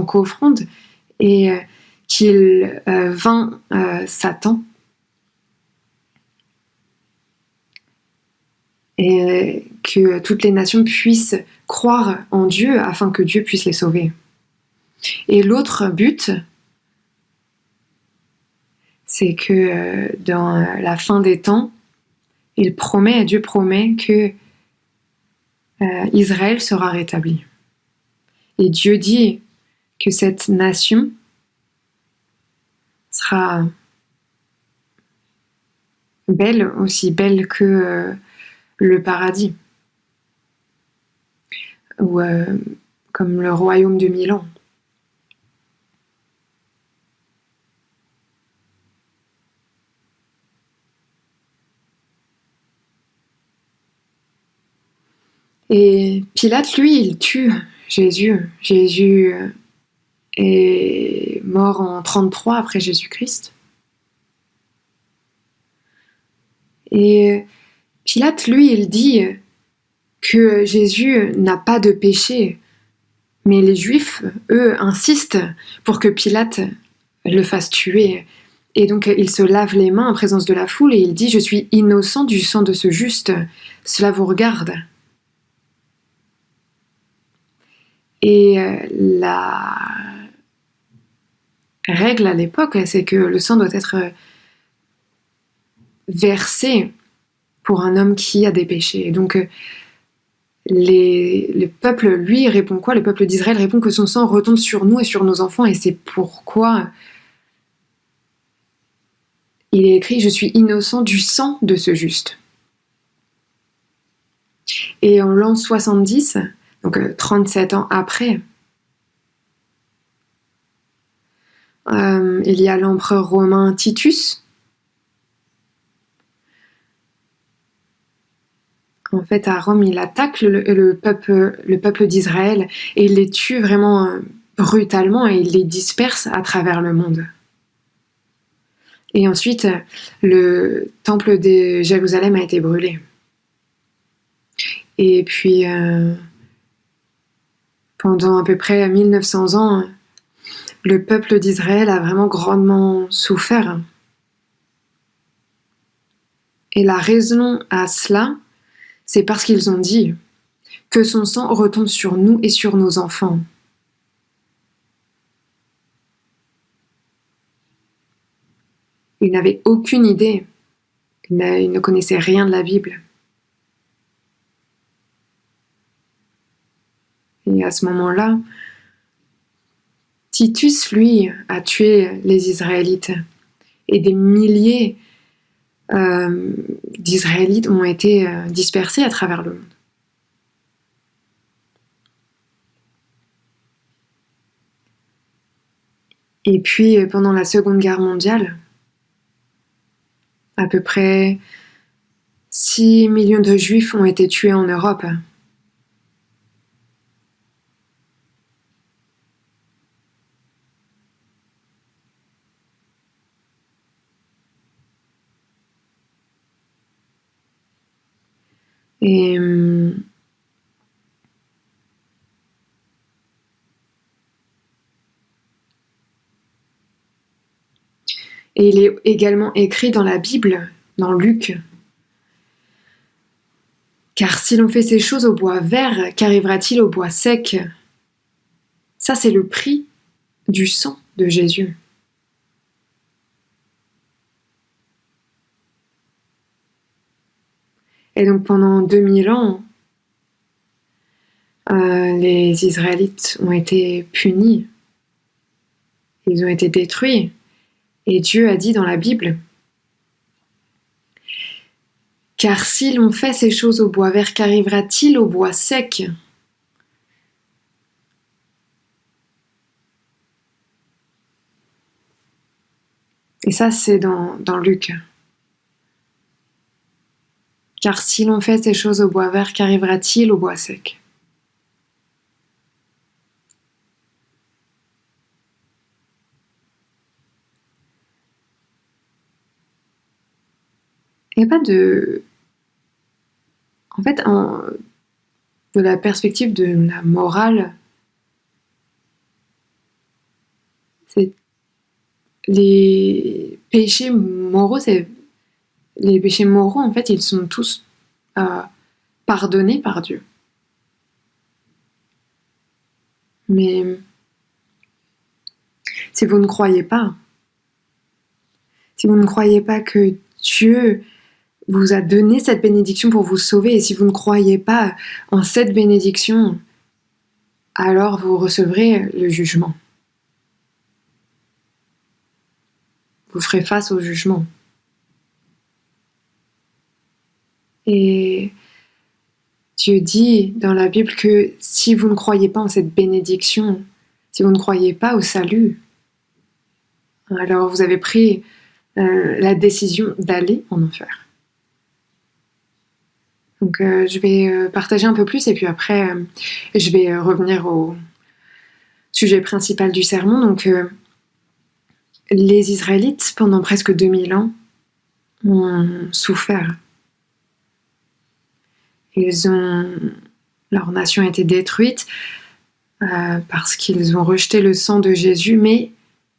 qu'offrande. Et qu'il vainc Satan et que toutes les nations puissent croire en Dieu afin que Dieu puisse les sauver. Et l'autre but, c'est que dans la fin des temps, Dieu promet que Israël sera rétabli. Et Dieu dit que cette nation sera belle, aussi belle que le paradis, ou comme le royaume de Milan. Et Pilate, lui, il tue Jésus. Jésus est mort en 33 après Jésus-Christ. Et Pilate, lui, il dit que Jésus n'a pas de péché. Mais les Juifs, eux, insistent pour que Pilate le fasse tuer. Et donc, il se lave les mains en présence de la foule et il dit « Je suis innocent du sang de ce juste, cela vous regarde ». Et la règle à l'époque, c'est que le sang doit être versé pour un homme qui a des péchés. Et donc, le peuple, lui, répond quoi? Le peuple d'Israël répond que son sang retombe sur nous et sur nos enfants, et c'est pourquoi il est écrit « Je suis innocent du sang de ce juste ». Et en l'an 70, donc 37 ans après, il y a l'empereur romain Titus. En fait, à Rome, il attaque le peuple d'Israël et il les tue vraiment brutalement et il les disperse à travers le monde. Et ensuite, le temple de Jérusalem a été brûlé. Et puis, pendant à peu près 1900 ans, le peuple d'Israël a vraiment grandement souffert. Et la raison à cela, c'est parce qu'ils ont dit que son sang retombe sur nous et sur nos enfants. Ils n'avaient aucune idée. Ils ne connaissaient rien de la Bible. Et à ce moment-là, Titus, lui, a tué les Israélites. Et des milliers d'Israélites ont été dispersés à travers le monde. Et puis, pendant la Seconde Guerre mondiale, à peu près 6 millions de Juifs ont été tués en Europe. Et il est également écrit dans la Bible, dans Luc, « Car si l'on fait ces choses au bois vert, qu'arrivera-t-il au bois sec ?» Ça, c'est le prix du sang de Jésus. Et donc pendant 2000 ans, les Israélites ont été punis, ils ont été détruits. Et Dieu a dit dans la Bible, « Car si l'on fait ces choses au bois vert, qu'arrivera-t-il au bois sec ?» Et ça, c'est dans Luc. « Car si l'on fait ces choses au bois vert, qu'arrivera-t-il au bois sec ?» Il n'y a pas de... En fait, de la perspective de la morale, c'est les péchés moraux, en fait, ils sont tous pardonnés par Dieu. Mais si vous ne croyez pas que Dieu vous a donné cette bénédiction pour vous sauver, et si vous ne croyez pas en cette bénédiction, alors vous recevrez le jugement. Vous ferez face au jugement. Et Dieu dit dans la Bible que si vous ne croyez pas en cette bénédiction, si vous ne croyez pas au salut, alors vous avez pris la décision d'aller en enfer. Donc je vais partager un peu plus et puis après je vais revenir au sujet principal du sermon. Donc les Israélites, pendant presque 2000 ans, ont souffert. Leur nation a été détruite parce qu'ils ont rejeté le sang de Jésus, mais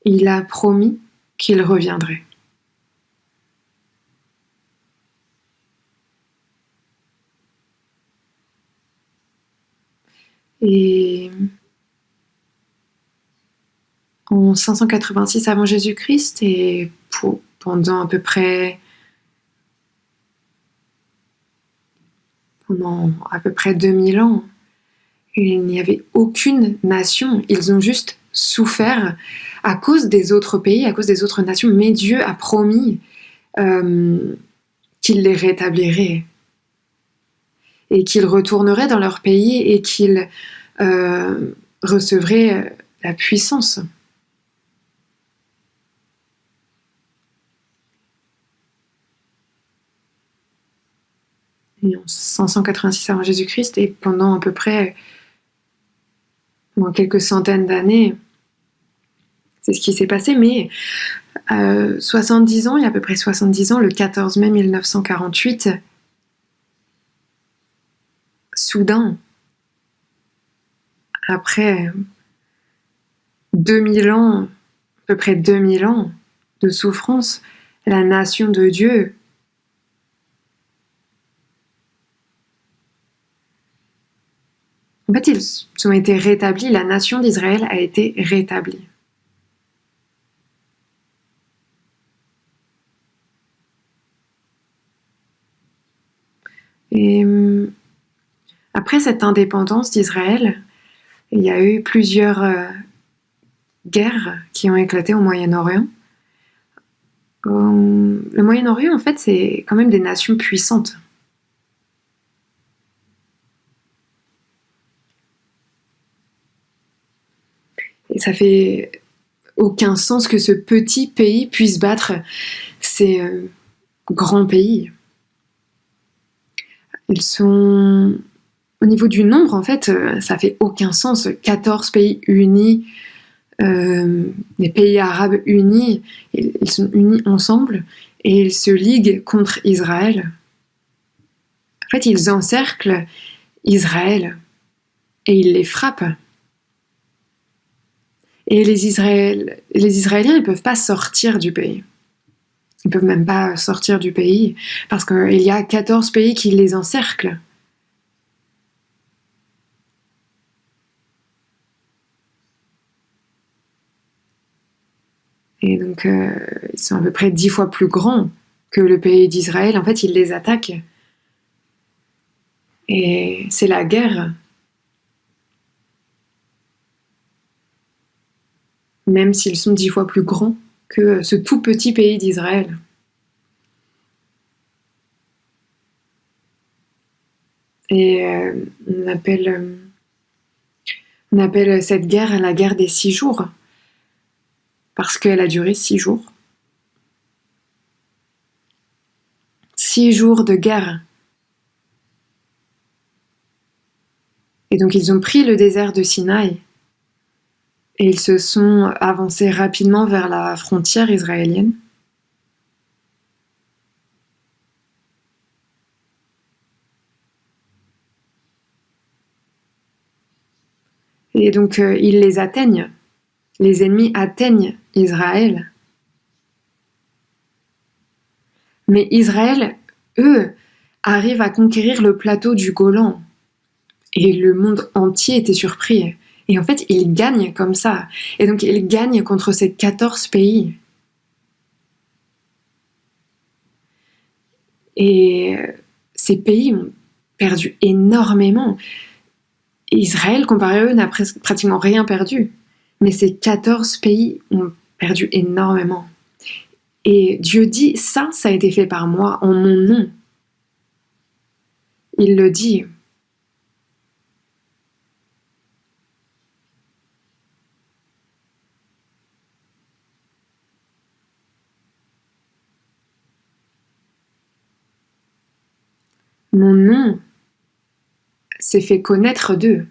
il a promis qu'il reviendrait. Et en 586 avant Jésus-Christ, et pendant à peu près 2000 ans, il n'y avait aucune nation. Ils ont juste souffert à cause des autres pays, à cause des autres nations, mais Dieu a promis qu'il les rétablirait et qu'ils retourneraient dans leur pays et qu'ils recevraient la puissance. Et en 586 avant Jésus-Christ, et pendant à peu près quelques centaines d'années, c'est ce qui s'est passé, mais 70 ans, il y a à peu près 70 ans, le 14 mai 1948, soudain, après 2000 ans, à peu près 2000 ans de souffrance, la nation de Dieu en fait, ils ont été rétablis, la nation d'Israël a été rétablie. Et après cette indépendance d'Israël, il y a eu plusieurs guerres qui ont éclaté au Moyen-Orient. Le Moyen-Orient, en fait, c'est quand même des nations puissantes. Et ça fait aucun sens que ce petit pays puisse battre ces grands pays. Ils sont... Au niveau du nombre, en fait, ça fait aucun sens. 14 pays unis, les pays arabes unis, ils sont unis ensemble et ils se liguent contre Israël. En fait, ils encerclent Israël et ils les frappent. Et les Israéliens, ils ne peuvent pas sortir du pays. Ils ne peuvent même pas sortir du pays parce qu'il y a 14 pays qui les encerclent. Et donc, ils sont à peu près 10 fois plus grands que le pays d'Israël. En fait, ils les attaquent. Et c'est la guerre. Même s'ils sont 10 fois plus grands que ce tout petit pays d'Israël. Et on appelle cette guerre la guerre des 6 jours. Parce qu'elle a duré 6 jours. 6 jours de guerre. Et donc ils ont pris le désert de Sinaï et ils se sont avancés rapidement vers la frontière israélienne. Et donc ils les atteignent. Les ennemis atteignent Israël Mais Israël, eux, arrivent à conquérir le plateau du Golan. Et le monde entier était surpris. Et en fait, ils gagnent comme ça. Et donc, ils gagnent contre ces 14 pays. Et ces pays ont perdu énormément. Et Israël, comparé à eux, n'a pratiquement rien perdu. Mais ces 14 pays ont perdu énormément. Et Dieu dit, ça a été fait par moi, en mon nom. Il le dit. Mon nom s'est fait connaître d'eux.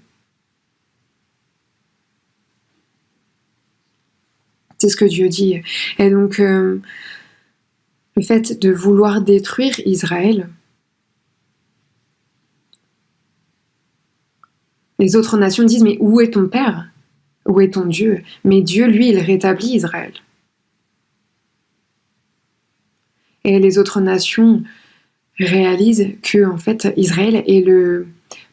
C'est ce que Dieu dit. Et donc, le fait de vouloir détruire Israël, les autres nations disent, mais où est ton Père? Où est ton Dieu? Mais Dieu, lui, il rétablit Israël. Et les autres nations réalisent que, en fait, Israël est le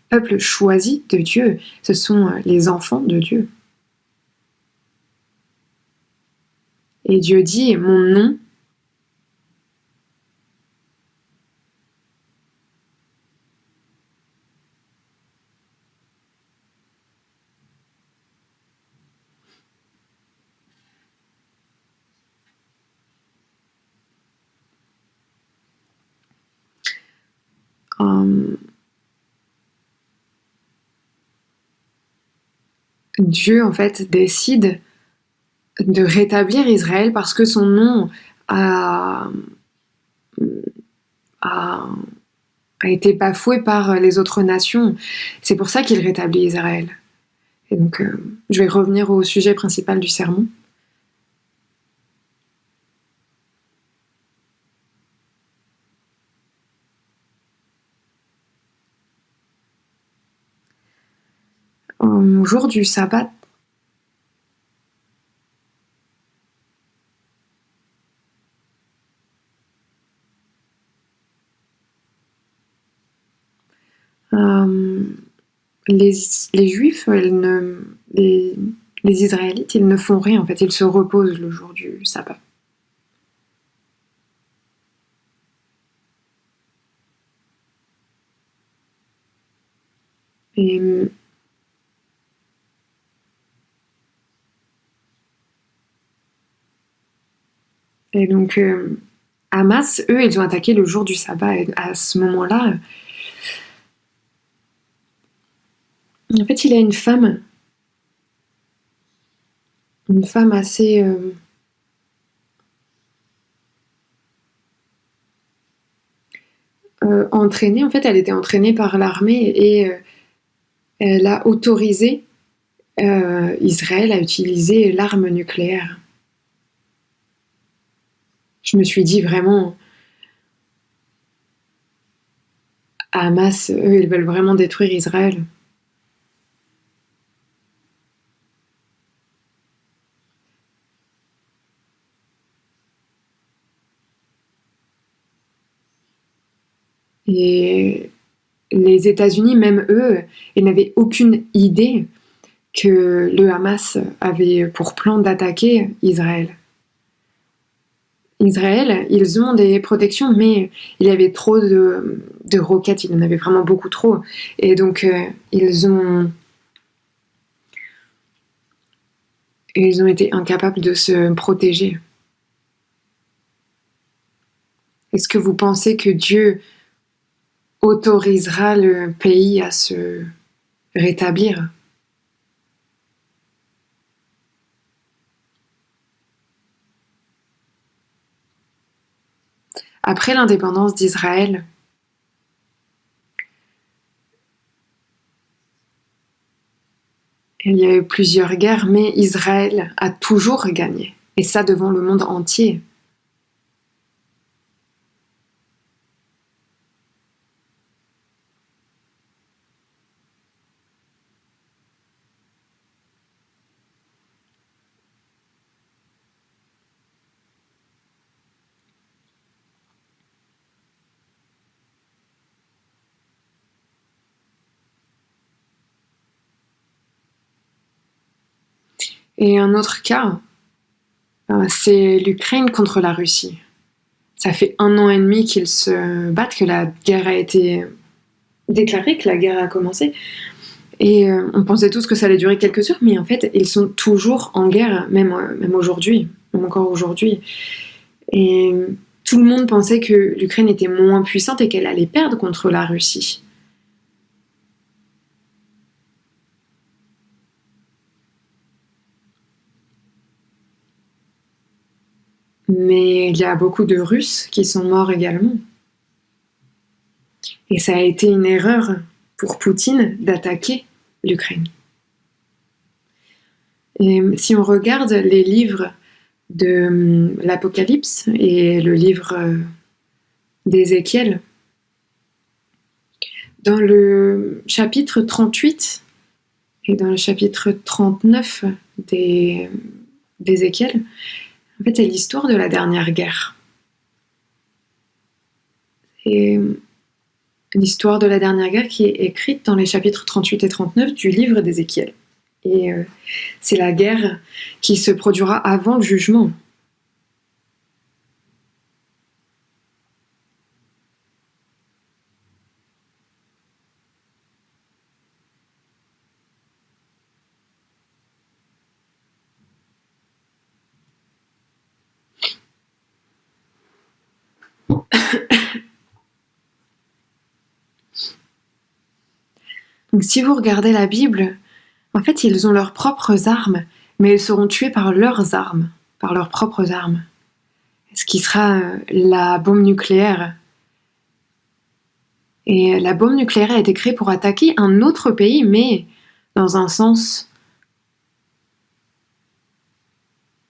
peuple choisi de Dieu. Ce sont les enfants de Dieu. Et Dieu dit, mon nom Dieu, en fait, décide de rétablir Israël parce que son nom a, a, a été bafoué par les autres nations. C'est pour ça qu'il rétablit Israël. Et donc, je vais revenir au sujet principal du sermon. Au jour du sabbat, les Juifs, les Israélites, ils ne font rien en fait, ils se reposent le jour du sabbat. Et, et donc, Hamas, eux, ils ont attaqué le jour du sabbat. Et à ce moment-là, en fait, il y a une femme assez entraînée. En fait, elle était entraînée par l'armée et elle a autorisé Israël à utiliser l'arme nucléaire. Je me suis dit vraiment, Hamas, eux, ils veulent vraiment détruire Israël. Et les États-Unis, même eux, ils n'avaient aucune idée que le Hamas avait pour plan d'attaquer Israël. Israël, ils ont des protections, mais il y avait trop de roquettes, il y en avait vraiment beaucoup trop. Et donc, ils ont été incapables de se protéger. Est-ce que vous pensez que Dieu autorisera le pays à se rétablir? Après l'indépendance d'Israël, il y a eu plusieurs guerres, mais Israël a toujours gagné. Et ça devant le monde entier. Et un autre cas, c'est l'Ukraine contre la Russie. Ça fait 1 an et demi qu'ils se battent, que la guerre a été déclarée, que la guerre a commencé. Et on pensait tous que ça allait durer quelques heures, mais en fait, ils sont toujours en guerre, même aujourd'hui, même encore aujourd'hui. Et tout le monde pensait que l'Ukraine était moins puissante et qu'elle allait perdre contre la Russie. Mais il y a beaucoup de Russes qui sont morts également. Et ça a été une erreur pour Poutine d'attaquer l'Ukraine. Et si on regarde les livres de l'Apocalypse et le livre d'Ézéchiel, dans le chapitre 38 et dans le chapitre 39 d'Ézéchiel, en fait, c'est l'histoire de la dernière guerre. Et l'histoire de la dernière guerre qui est écrite dans les chapitres 38 et 39 du livre d'Ézéchiel. Et c'est la guerre qui se produira avant le jugement. Donc si vous regardez la Bible, en fait, ils ont leurs propres armes, mais ils seront tués par leurs armes, par leurs propres armes. Ce qui sera la bombe nucléaire. Et la bombe nucléaire a été créée pour attaquer un autre pays, mais dans un sens,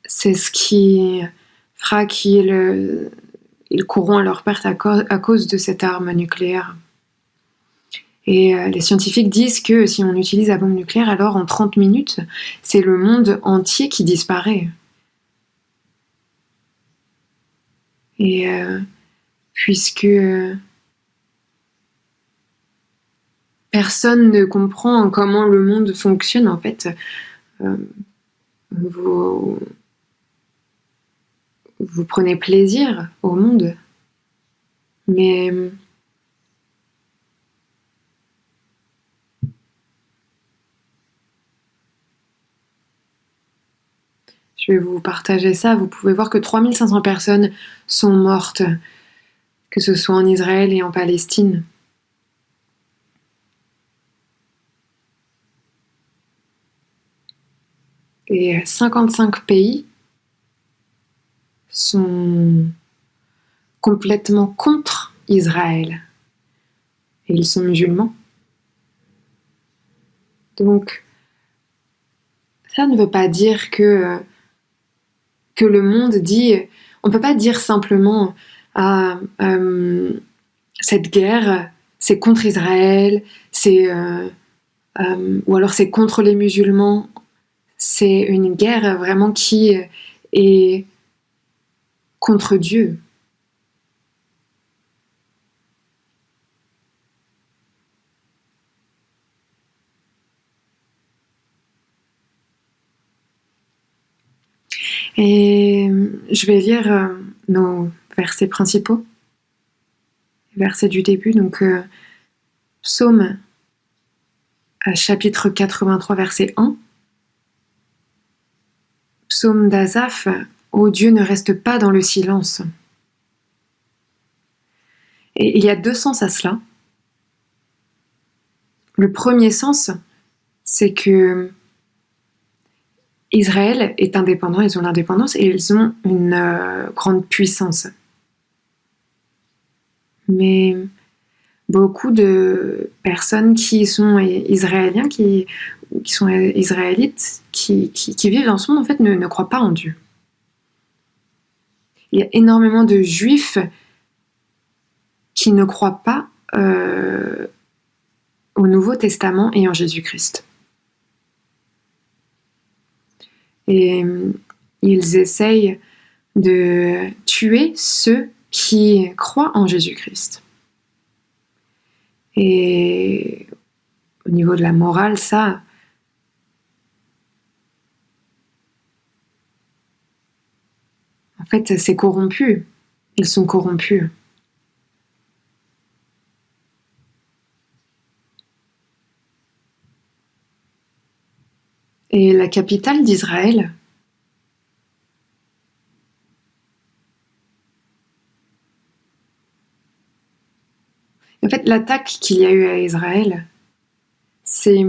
c'est ce qui fera qu'ils courront à leur perte à cause de cette arme nucléaire. Et les scientifiques disent que si on utilise la bombe nucléaire, alors en 30 minutes, c'est le monde entier qui disparaît. Et puisque personne ne comprend comment le monde fonctionne, en fait, vous prenez plaisir au monde, mais je vais vous partager ça. Vous pouvez voir que 3500 personnes sont mortes, que ce soit en Israël et en Palestine. Et 55 pays sont complètement contre Israël. Et ils sont musulmans. Donc, ça ne veut pas dire que le monde dit... On ne peut pas dire simplement cette guerre, c'est contre Israël, ou alors c'est contre les musulmans. C'est une guerre vraiment qui est contre Dieu. Et je vais lire nos versets principaux, les versets du début. Donc, Psaume, chapitre 83, verset 1. Psaume d'Asaph, ô Dieu, ne reste pas dans le silence. Et il y a 2 sens à cela. Le premier sens, c'est que Israël est indépendant, ils ont l'indépendance et ils ont une grande puissance. Mais beaucoup de personnes qui sont israéliens, qui sont israélites, qui vivent dans ce monde, en fait, ne croient pas en Dieu. Il y a énormément de juifs qui ne croient pas au Nouveau Testament et en Jésus-Christ. Et ils essayent de tuer ceux qui croient en Jésus-Christ. Et au niveau de la morale, ça, fait, c'est corrompu. Ils sont corrompus. Et la capitale d'Israël, en fait, l'attaque qu'il y a eu à Israël, c'est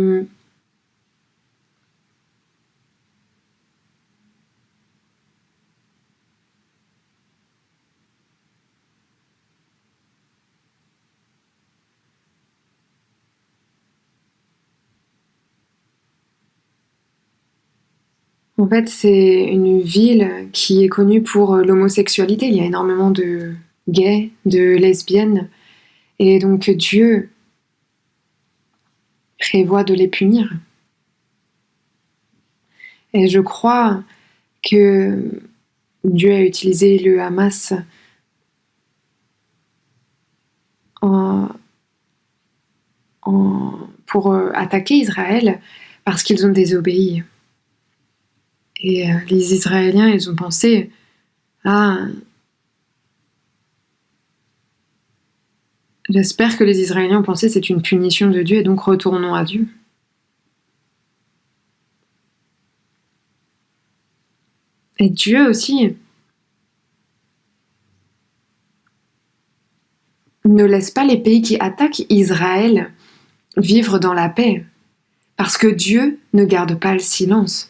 en fait, c'est une ville qui est connue pour l'homosexualité. Il y a énormément de gays, de lesbiennes. Et donc Dieu prévoit de les punir. Et je crois que Dieu a utilisé le Hamas pour attaquer Israël parce qu'ils ont désobéi. Et les Israéliens, ils ont pensé, ah, j'espère que les Israéliens ont pensé c'est une punition de Dieu et donc retournons à Dieu. Et Dieu aussi ne laisse pas les pays qui attaquent Israël vivre dans la paix, parce que Dieu ne garde pas le silence.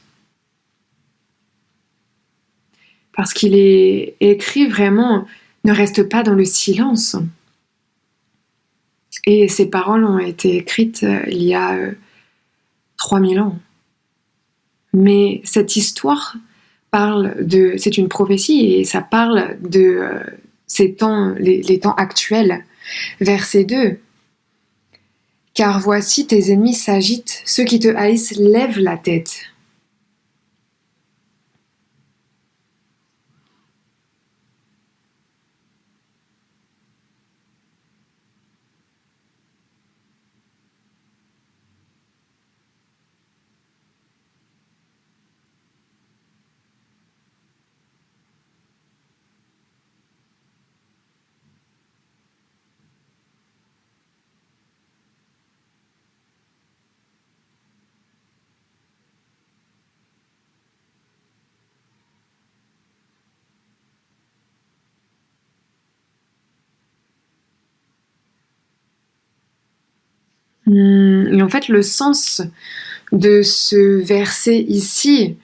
Parce qu'il est écrit vraiment, ne reste pas dans le silence. Et ces paroles ont été écrites il y a 3000 ans. Mais cette histoire c'est une prophétie et ça parle de ces temps, les temps actuels. Verset 2. Car voici tes ennemis s'agitent, ceux qui te haïssent lèvent la tête. Et en fait, le sens de ce verset ici,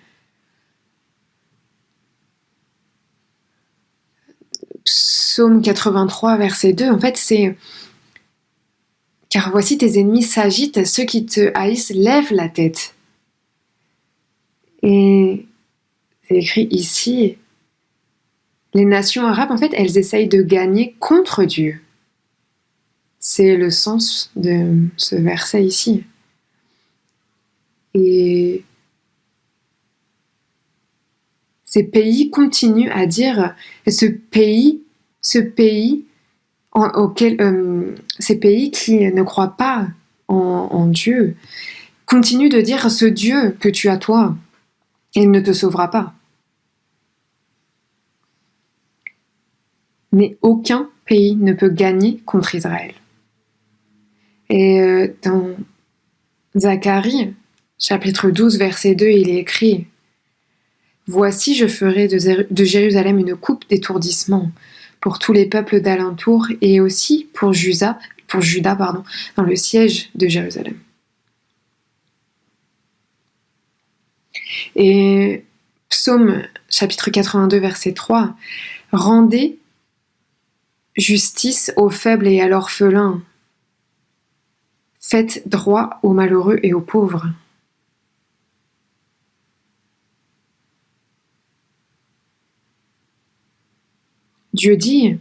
Psaume 83, verset 2, en fait, c'est « Car voici tes ennemis s'agitent, ceux qui te haïssent lèvent la tête. » Et c'est écrit ici, les nations arabes, en fait, elles essayent de gagner contre Dieu. C'est le sens de ce verset ici. Et ces pays continuent à dire, ces pays qui ne croient pas en Dieu, continuent de dire ce Dieu que tu as toi, il ne te sauvera pas. Mais aucun pays ne peut gagner contre Israël. Et dans Zacharie, chapitre 12, verset 2, il est écrit « Voici, je ferai de Jérusalem une coupe d'étourdissement pour tous les peuples d'alentour et aussi pour Juda, dans le siège de Jérusalem. » Et Psaume, chapitre 82, verset 3, « Rendez justice aux faibles et à l'orphelin. Faites droit aux malheureux et aux pauvres. » Dieu dit,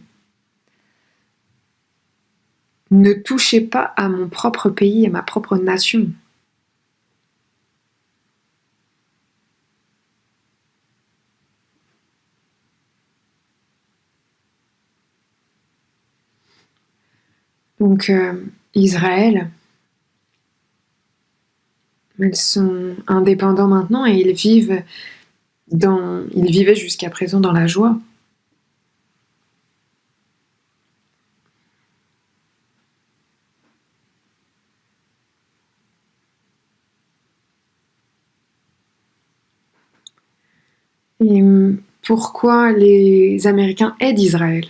ne touchez pas à mon propre pays, à ma propre nation. Donc Israël, ils sont indépendants maintenant et ils vivaient jusqu'à présent dans la joie. Et pourquoi les Américains aident Israël?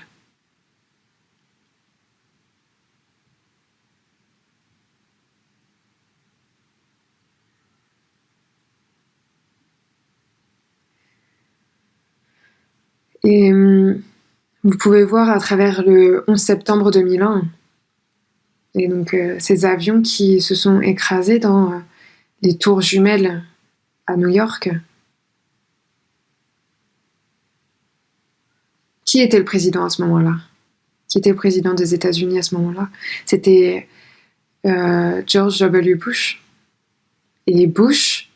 Et vous pouvez voir à travers le 11 septembre 2001, et donc ces avions qui se sont écrasés dans les tours jumelles à New York. Qui était le président à ce moment-là? Qui était le président des États-Unis à ce moment-là? C'était George W. Bush. Et Bush,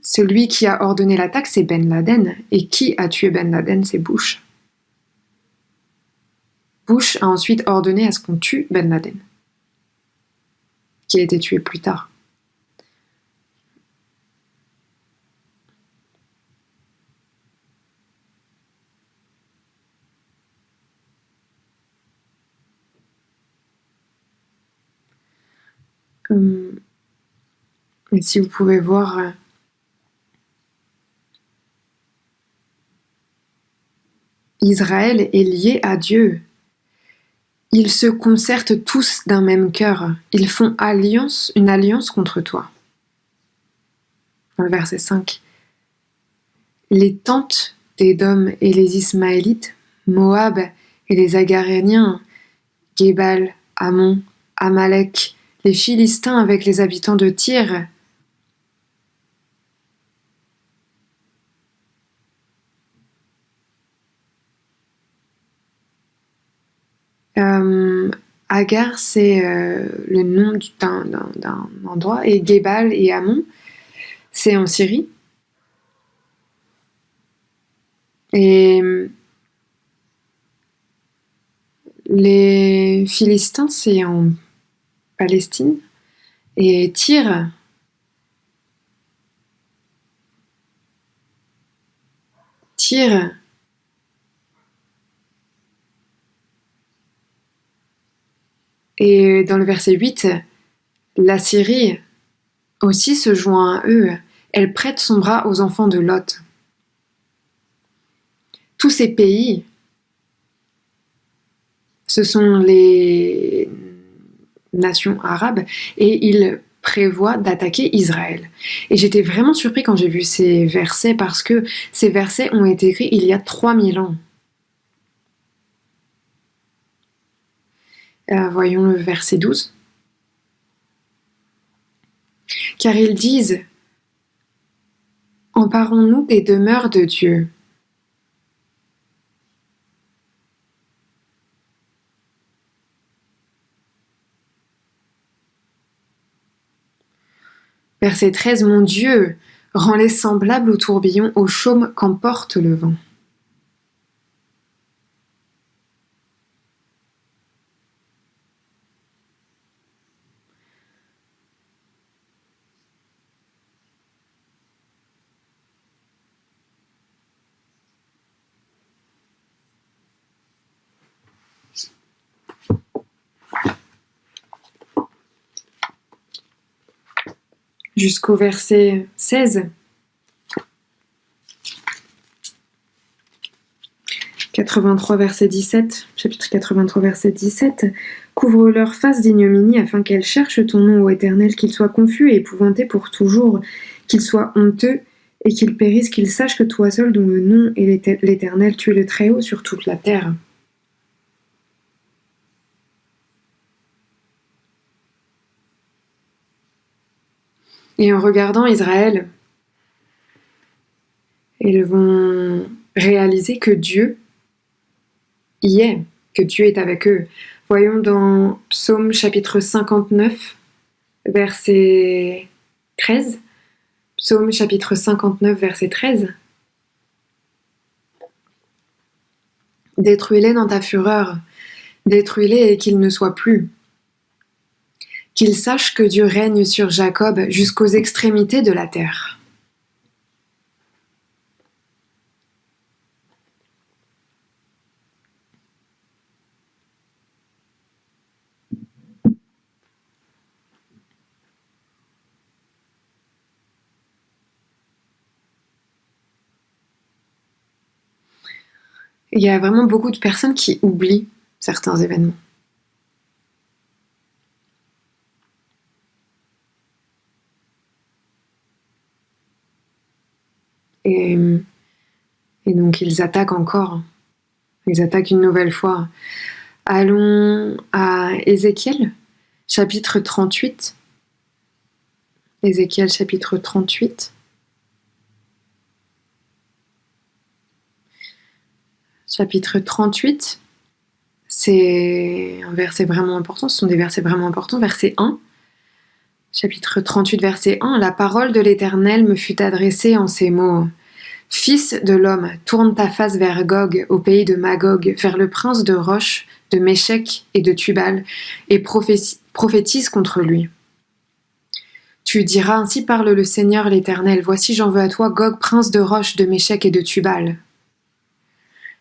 celui qui a ordonné l'attaque, c'est Ben Laden. Et qui a tué Ben Laden? C'est Bush. Bush a ensuite ordonné à ce qu'on tue Ben Laden, qui a été tué plus tard. Et si vous pouvez voir, Israël est lié à Dieu. Ils se concertent tous d'un même cœur. Ils font une alliance contre toi. Dans le verset 5. Les tentes d'Édom et les Ismaélites, Moab et les Agaréniens, Gébal, Ammon, Amalek, les Philistins avec les habitants de Tyr. Agar, c'est le nom d'un endroit, et Gébal et Ammon, c'est en Syrie. Et les Philistins, c'est en Palestine. Et Tyr, et dans le verset 8, la Syrie aussi se joint à eux. Elle prête son bras aux enfants de Lot. Tous ces pays, ce sont les nations arabes et ils prévoient d'attaquer Israël. Et j'étais vraiment surpris quand j'ai vu ces versets parce que ces versets ont été écrits il y a 3000 ans. Voyons le verset 12. Car ils disent: emparons-nous des demeures de Dieu. Verset 13. Mon Dieu, rends-les semblables au tourbillon, au chaume qu'emporte le vent. Jusqu'au verset 16. 83 verset 17, chapitre 83 verset 17. Couvre leur face d'ignominie afin qu'elles cherchent ton nom, ô Éternel, qu'ils soient confus et épouvantés pour toujours, qu'ils soient honteux et qu'ils périssent, qu'ils sachent que toi seul, dont le nom est l'Éternel, tu es le Très-Haut sur toute la terre. Et en regardant Israël, ils vont réaliser que Dieu y est, que Dieu est avec eux. Voyons dans Psaume chapitre 59, verset 13. Psaume chapitre 59, verset 13. Détruis-les dans ta fureur, détruis-les et qu'ils ne soient plus. Qu'ils sachent que Dieu règne sur Jacob jusqu'aux extrémités de la terre. Il y a vraiment beaucoup de personnes qui oublient certains événements. Et, et donc ils attaquent encore. Ils attaquent une nouvelle fois. Allons à Ézéchiel, chapitre 38. Ézéchiel, chapitre 38. Chapitre 38, c'est un verset vraiment important. Ce sont des versets vraiment importants. Verset 1. Chapitre 38, verset 1. La parole de l'Éternel me fut adressée en ces mots. Fils de l'homme, tourne ta face vers Gog, au pays de Magog, vers le prince de Roche, de Méchec et de Tubal, et prophétise contre lui. Tu diras, ainsi parle le Seigneur l'Éternel, voici j'en veux à toi, Gog, prince de Roche, de Méchec et de Tubal.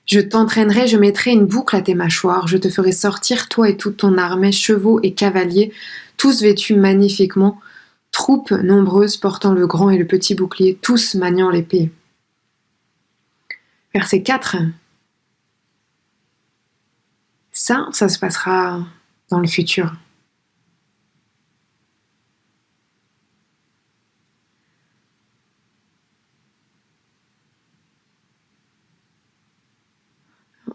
Je t'entraînerai, je mettrai une boucle à tes mâchoires, je te ferai sortir, toi et toute ton armée, chevaux et cavaliers, tous vêtus magnifiquement, troupes nombreuses portant le grand et le petit bouclier, tous maniant l'épée. Verset 4. Ça se passera dans le futur.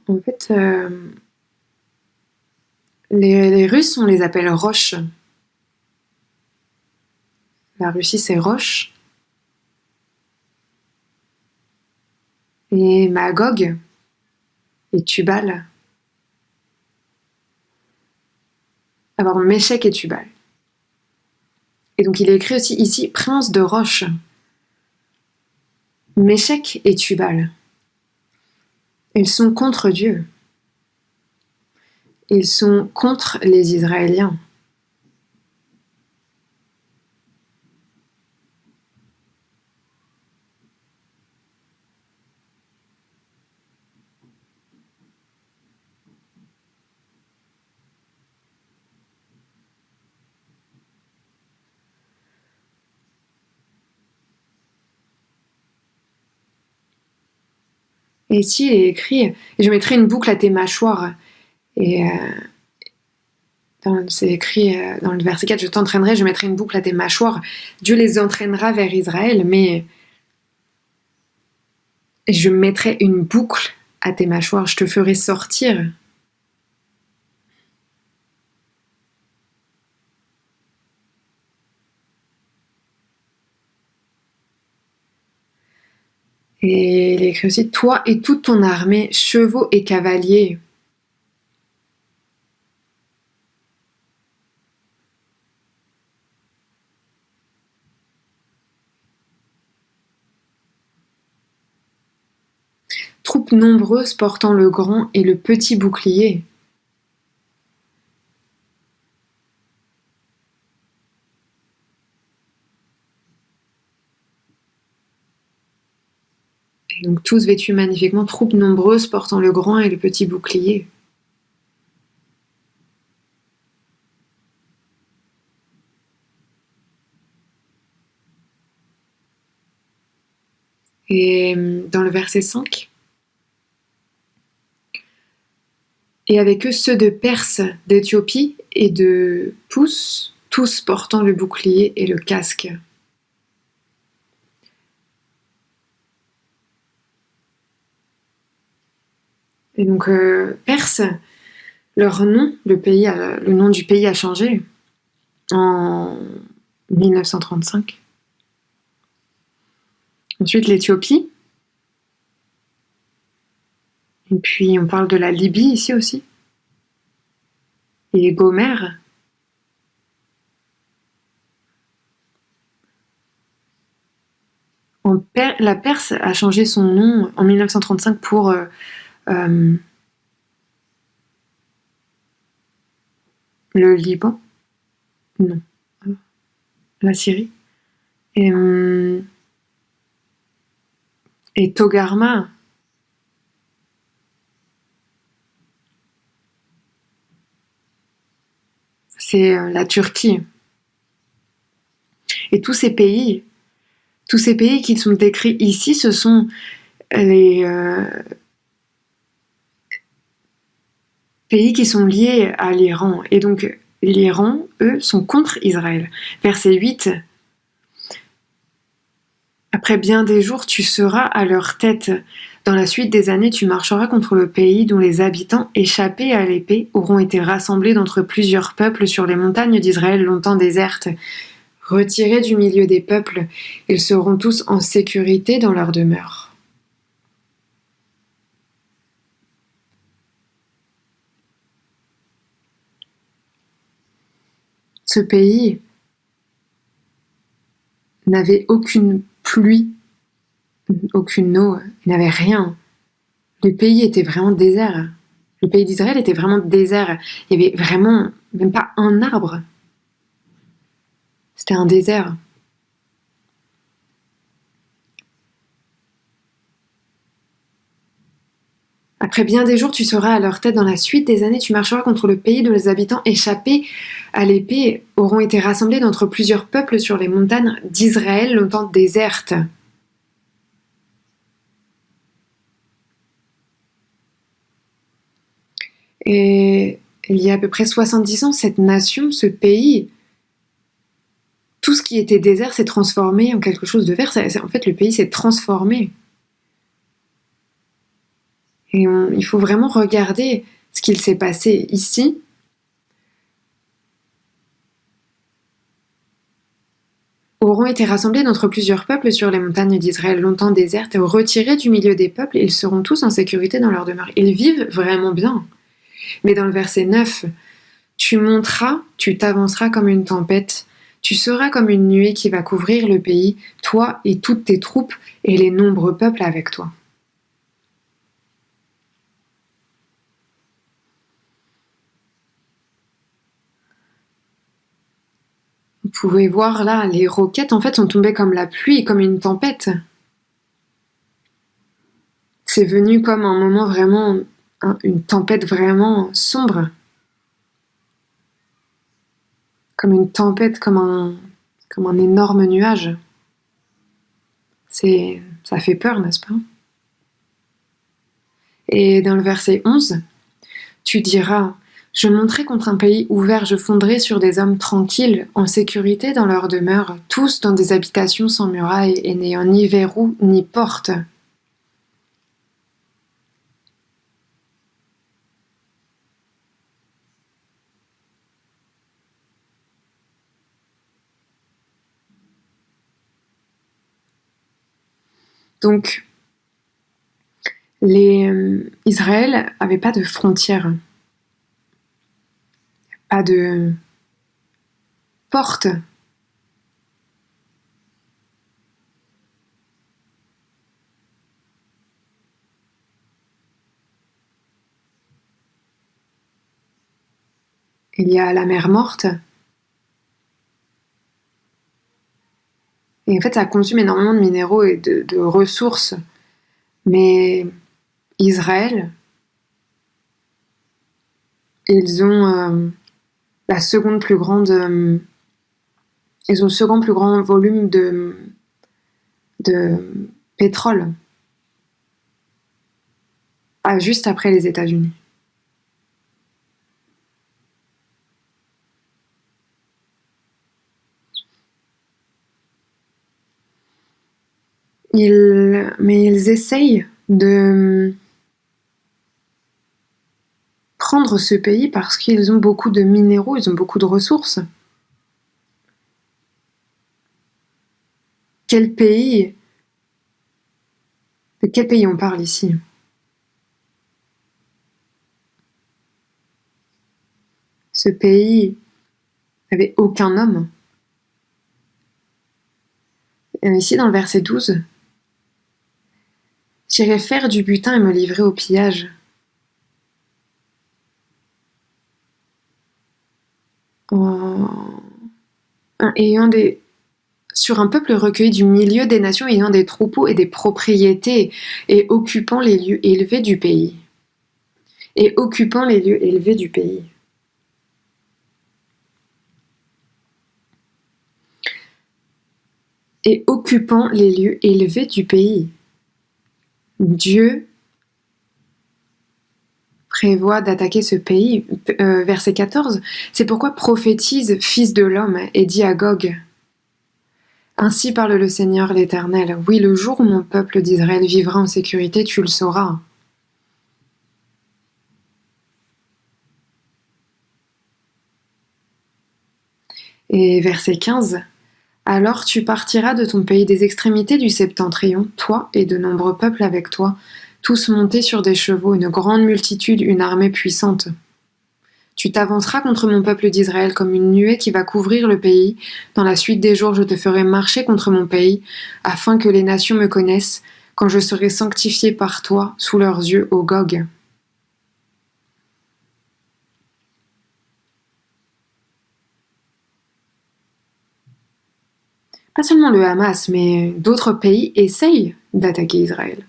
En fait, les Russes, on les appelle Roches. La Russie, c'est Roche. Et Magog et Tubal. Alors, Méchec et Tubal. Et donc, il est écrit aussi ici, prince de Roche. Méchec et Tubal. Ils sont contre Dieu. Ils sont contre les Israéliens. Et ici, il est écrit « Je mettrai une boucle à tes mâchoires ». Et c'est écrit dans le verset 4 « Je t'entraînerai, je mettrai une boucle à tes mâchoires ». Dieu les entraînera vers Israël, mais je mettrai une boucle à tes mâchoires, je te ferai sortir. Et il est écrit aussi « Toi et toute ton armée, chevaux et cavaliers ». Troupes nombreuses portant le grand et le petit bouclier. Et donc tous vêtus magnifiquement, troupes nombreuses portant le grand et le petit bouclier. Et dans le verset 5, et avec eux ceux de Perse, d'Éthiopie et de Pousse, tous portant le bouclier et le casque. Et donc Perse, leur nom, le nom du pays a changé en 1935. Ensuite l'Éthiopie. Et puis on parle de la Libye ici aussi. Et Gomer. La Perse a changé son nom en 1935 pour le Liban. Non. La Syrie. Et Togarma. C'est la Turquie. Et tous ces pays qui sont décrits ici, ce sont les pays qui sont liés à l'Iran. Et donc, l'Iran, eux, sont contre Israël. Verset 8. Après bien des jours, tu seras à leur tête. Dans la suite des années, tu marcheras contre le pays dont les habitants, échappés à l'épée, auront été rassemblés d'entre plusieurs peuples sur les montagnes d'Israël longtemps désertes. Retirés du milieu des peuples, ils seront tous en sécurité dans leur demeure. Ce pays n'avait aucune pluie, aucune eau, il n'avait rien. Le pays était vraiment désert. Le pays d'Israël était vraiment désert. Il y avait vraiment même pas un arbre. C'était un désert. Après bien des jours, tu seras à leur tête. Dans la suite des années, tu marcheras contre le pays dont les habitants échappés à l'épée auront été rassemblés d'entre plusieurs peuples sur les montagnes d'Israël longtemps désertes. Et il y a à peu près 70 ans, cette nation, ce pays, tout ce qui était désert s'est transformé en quelque chose de vert. En fait, le pays s'est transformé. Et il faut vraiment regarder ce qu'il s'est passé ici. Auront été rassemblés d'entre plusieurs peuples sur les montagnes d'Israël longtemps désertes et retirés du milieu des peuples, ils seront tous en sécurité dans leur demeure. Ils vivent vraiment bien. Mais dans le verset 9, tu monteras, tu t'avanceras comme une tempête, tu seras comme une nuée qui va couvrir le pays, toi et toutes tes troupes et les nombreux peuples avec toi. Vous pouvez voir là, les roquettes en fait sont tombées comme la pluie, comme une tempête. C'est venu comme un moment vraiment, une tempête vraiment sombre. Comme une tempête, comme un énorme nuage. Ça fait peur, n'est-ce pas? Et dans le verset 11, tu diras, je monterai contre un pays ouvert, je fonderai sur des hommes tranquilles, en sécurité dans leur demeure, tous dans des habitations sans murailles et n'ayant ni verrou ni porte. Donc, Israël n'avait pas de frontières, pas de porte. Il y a la mer Morte. Et en fait, ça consomme énormément de minéraux et de ressources. Mais Israël, ils ont la seconde plus grande, ils ont le second plus grand volume de pétrole, juste après les États-Unis. Mais ils essayent de prendre ce pays parce qu'ils ont beaucoup de minéraux, ils ont beaucoup de ressources. De quel pays on parle ici? Ce pays n'avait aucun homme. Et ici, dans le verset 12, j'irai faire du butin et me livrer au pillage. Sur un peuple recueilli du milieu des nations, ayant des troupeaux et des propriétés, et occupant les lieux élevés du pays. Et occupant les lieux élevés du pays. Et occupant les lieux élevés du pays. Dieu prévoit d'attaquer ce pays. Verset 14, c'est pourquoi prophétise, fils de l'homme, et dit à Gog, ainsi parle le Seigneur l'Éternel, oui, le jour où mon peuple d'Israël vivra en sécurité, tu le sauras. Et verset 15, alors tu partiras de ton pays des extrémités du septentrion, toi et de nombreux peuples avec toi, tous montés sur des chevaux, une grande multitude, une armée puissante. Tu t'avanceras contre mon peuple d'Israël comme une nuée qui va couvrir le pays. Dans la suite des jours, je te ferai marcher contre mon pays, afin que les nations me connaissent, quand je serai sanctifié par toi sous leurs yeux au Gog. Pas seulement le Hamas, mais d'autres pays essayent d'attaquer Israël.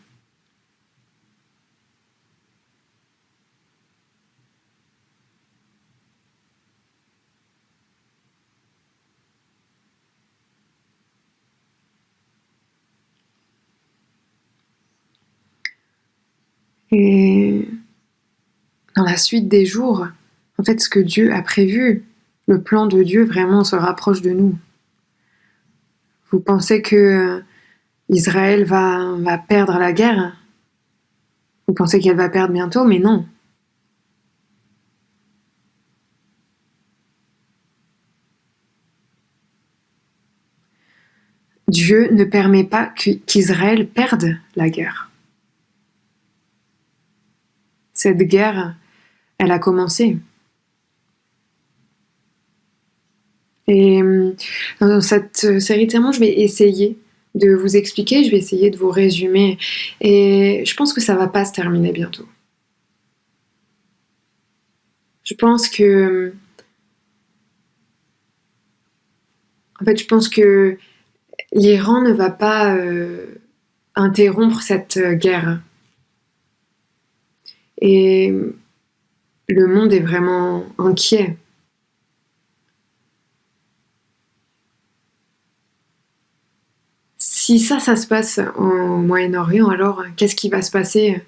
Et dans la suite des jours, en fait, ce que Dieu a prévu, le plan de Dieu vraiment se rapproche de nous. Vous pensez que Israël va perdre la guerre? Vous pensez qu'elle va perdre bientôt, mais non. Dieu ne permet pas qu'Israël perde la guerre. Cette guerre, elle a commencé. Et dans cette série de sermons, je vais essayer de vous expliquer, je vais essayer de vous résumer. Et je pense que ça va pas se terminer bientôt. Je pense que... En fait, je pense que l'Iran ne va pas interrompre cette guerre. Et le monde est vraiment inquiet. Si ça se passe au Moyen-Orient, alors qu'est-ce qui va se passer?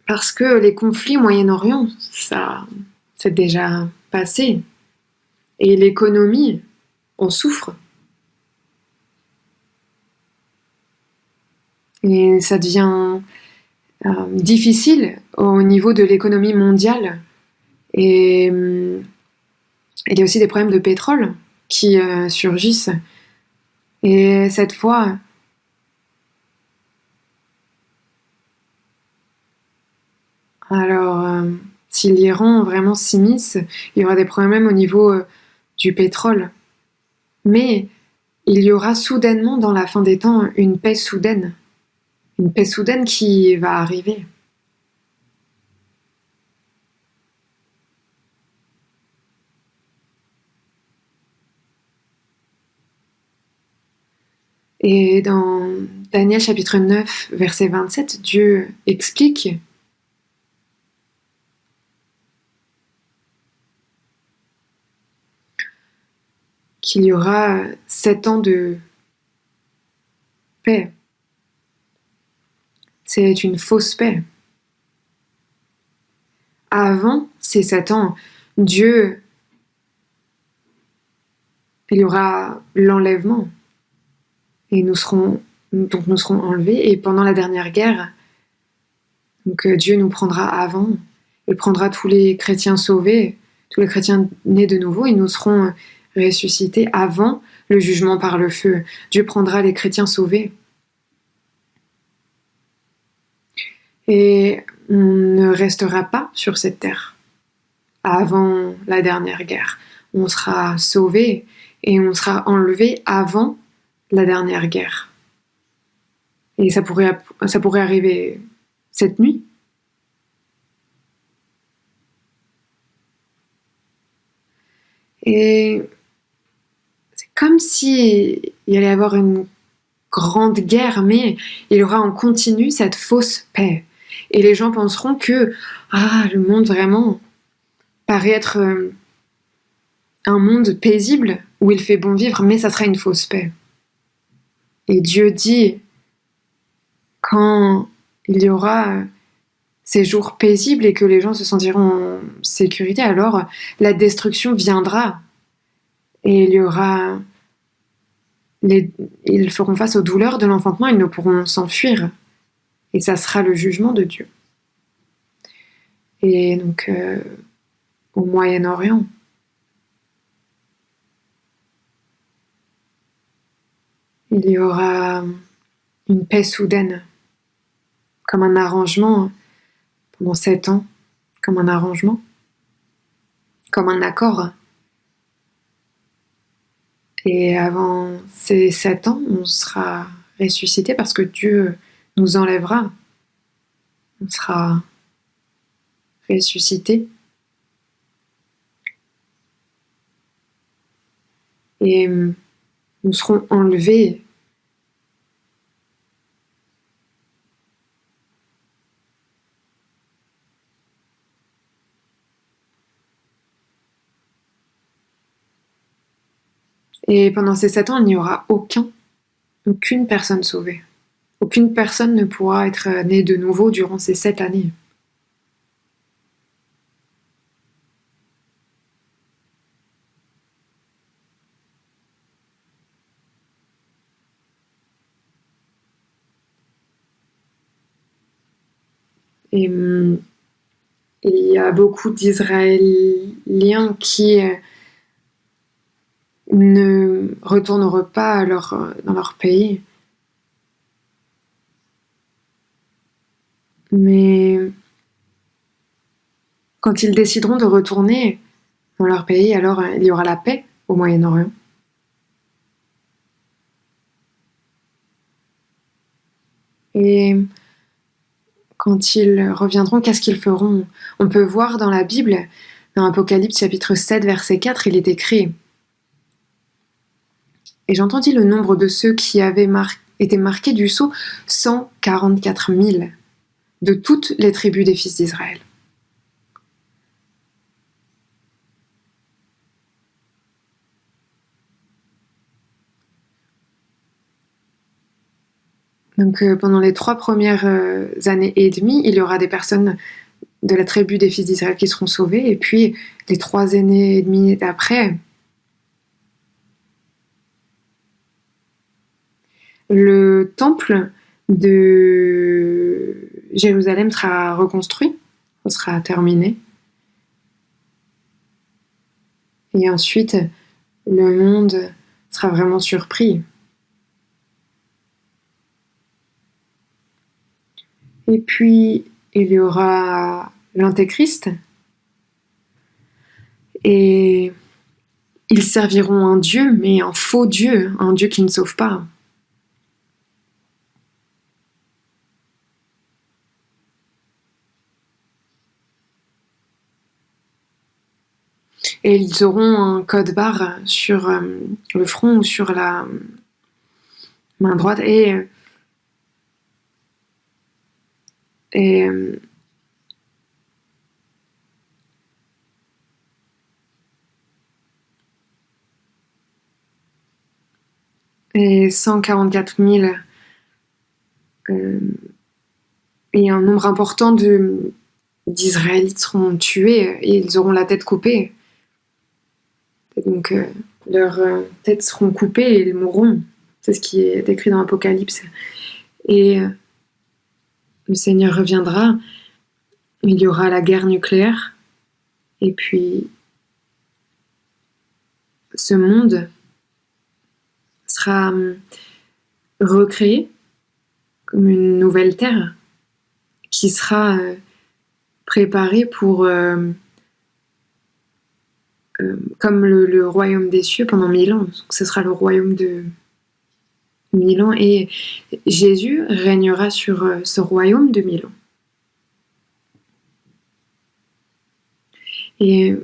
Parce que les conflits au Moyen-Orient, ça, c'est déjà passé. Et l'économie, on souffre. Et ça devient difficile au niveau de l'économie mondiale. Et il y a aussi des problèmes de pétrole qui surgissent. Et cette fois, alors, si l'Iran vraiment s'immisce, il y aura des problèmes au niveau du pétrole. Mais il y aura soudainement, dans la fin des temps, une paix soudaine. Une paix soudaine qui va arriver. Et dans Daniel chapitre 9, verset 27, Dieu explique qu'il y aura 7 ans de paix. C'est une fausse paix. Avant ces 7 ans, Dieu, il y aura l'enlèvement. Et nous serons enlevés. Et pendant la dernière guerre, donc Dieu nous prendra avant. Il prendra tous les chrétiens sauvés, tous les chrétiens nés de nouveau, et nous serons ressuscités avant le jugement par le feu. Dieu prendra les chrétiens sauvés. Et on ne restera pas sur cette terre avant la dernière guerre. On sera sauvés et on sera enlevés avant la dernière guerre. Et ça pourrait arriver cette nuit. Et c'est comme si il y allait y avoir une grande guerre, mais il y aura en continu cette fausse paix. Et les gens penseront que le monde vraiment paraît être un monde paisible où il fait bon vivre, mais ça sera une fausse paix. Et Dieu dit, quand il y aura ces jours paisibles et que les gens se sentiront en sécurité, alors la destruction viendra. Et il y aura... Ils feront face aux douleurs de l'enfantement, ils ne pourront s'enfuir. Et ça sera le jugement de Dieu. Et donc, au Moyen-Orient, il y aura une paix soudaine, comme un arrangement pendant 7 ans, comme un arrangement, comme un accord. Et avant ces 7 ans, on sera ressuscité parce que Dieu nous enlèvera. On sera ressuscité. Et nous serons enlevés. Et pendant ces 7 ans, il n'y aura aucune personne sauvée. Aucune personne ne pourra être née de nouveau durant ces 7 années. Et il y a beaucoup d'Israéliens qui ne retourneront pas dans leur pays. Mais quand ils décideront de retourner dans leur pays, alors il y aura la paix au Moyen-Orient. Et quand ils reviendront, qu'est-ce qu'ils feront? On peut voir dans la Bible, dans Apocalypse chapitre 7, verset 4, il est écrit: « Et j'entendis le nombre de ceux qui avaient été marqués du sceau, 144 000, de toutes les tribus des fils d'Israël. » Donc pendant les 3 premières années et demie, il y aura des personnes de la tribu des fils d'Israël qui seront sauvées, et puis les 3 années et demie d'après, le temple de Jérusalem sera reconstruit, ça sera terminé. Et ensuite, le monde sera vraiment surpris. Et puis, il y aura l'Antéchrist. Et ils serviront un Dieu, mais un faux Dieu, un Dieu qui ne sauve pas. Et ils auront un code barre sur le front ou sur la main droite. Et et 144 000 et un nombre important d'Israélites seront tués et ils auront la tête coupée. Et donc leurs têtes seront coupées et ils mourront. C'est ce qui est décrit dans l'Apocalypse. Et le Seigneur reviendra, il y aura la guerre nucléaire, et puis ce monde sera recréé comme une nouvelle terre qui sera préparée pour comme le royaume des cieux pendant 1000 ans. Donc, ce sera le royaume de 1000 ans et Jésus régnera sur ce royaume de 1000 ans. Et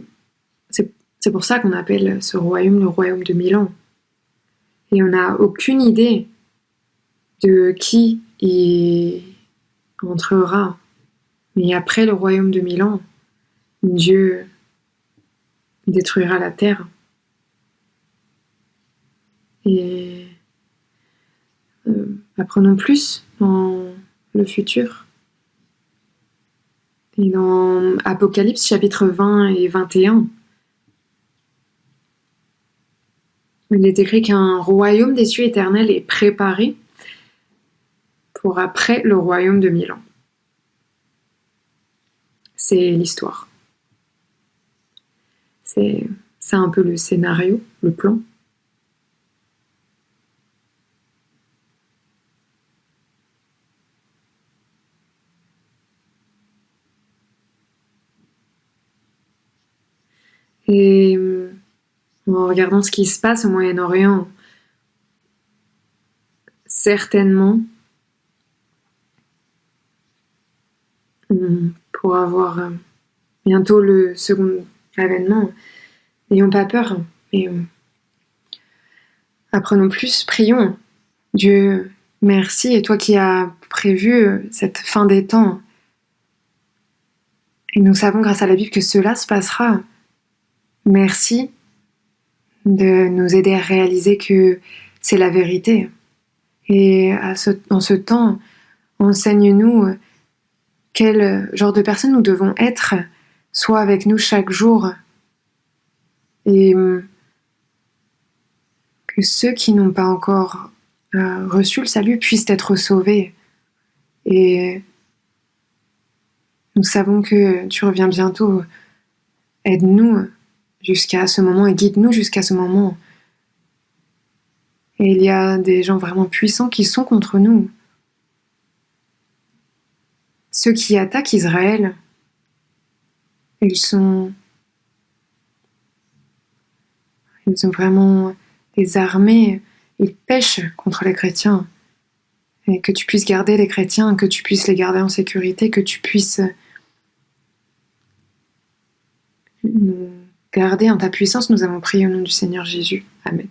c'est pour ça qu'on appelle ce royaume le royaume de 1000 ans. Et on n'a aucune idée de qui y entrera. Mais après le royaume de 1000 ans, Dieu détruira la terre et apprenons plus dans le futur. Et dans Apocalypse chapitre 20 et 21, il est écrit qu'un royaume des cieux éternels est préparé pour après le royaume de 1000 ans. C'est l'histoire. C'est un peu le scénario, le plan. Et en regardant ce qui se passe au Moyen-Orient, certainement, pour avoir bientôt le second avènement, n'ayons pas peur, mais apprenons plus, prions. Dieu, merci, et toi qui as prévu cette fin des temps, et nous savons grâce à la Bible que cela se passera. Merci de nous aider à réaliser que c'est la vérité. Et en ce temps, enseigne-nous quel genre de personnes nous devons être, soit avec nous chaque jour, et que ceux qui n'ont pas encore reçu le salut puissent être sauvés. Et nous savons que tu reviens bientôt. Aide-nous jusqu'à ce moment et guide-nous jusqu'à ce moment. Et il y a des gens vraiment puissants qui sont contre nous. Ceux qui attaquent Israël, ils ont vraiment des armées, ils pêchent contre les chrétiens. Et que tu puisses garder les chrétiens, que tu puisses les garder en sécurité, que tu puisses nous garder en ta puissance, nous avons prié au nom du Seigneur Jésus. Amen.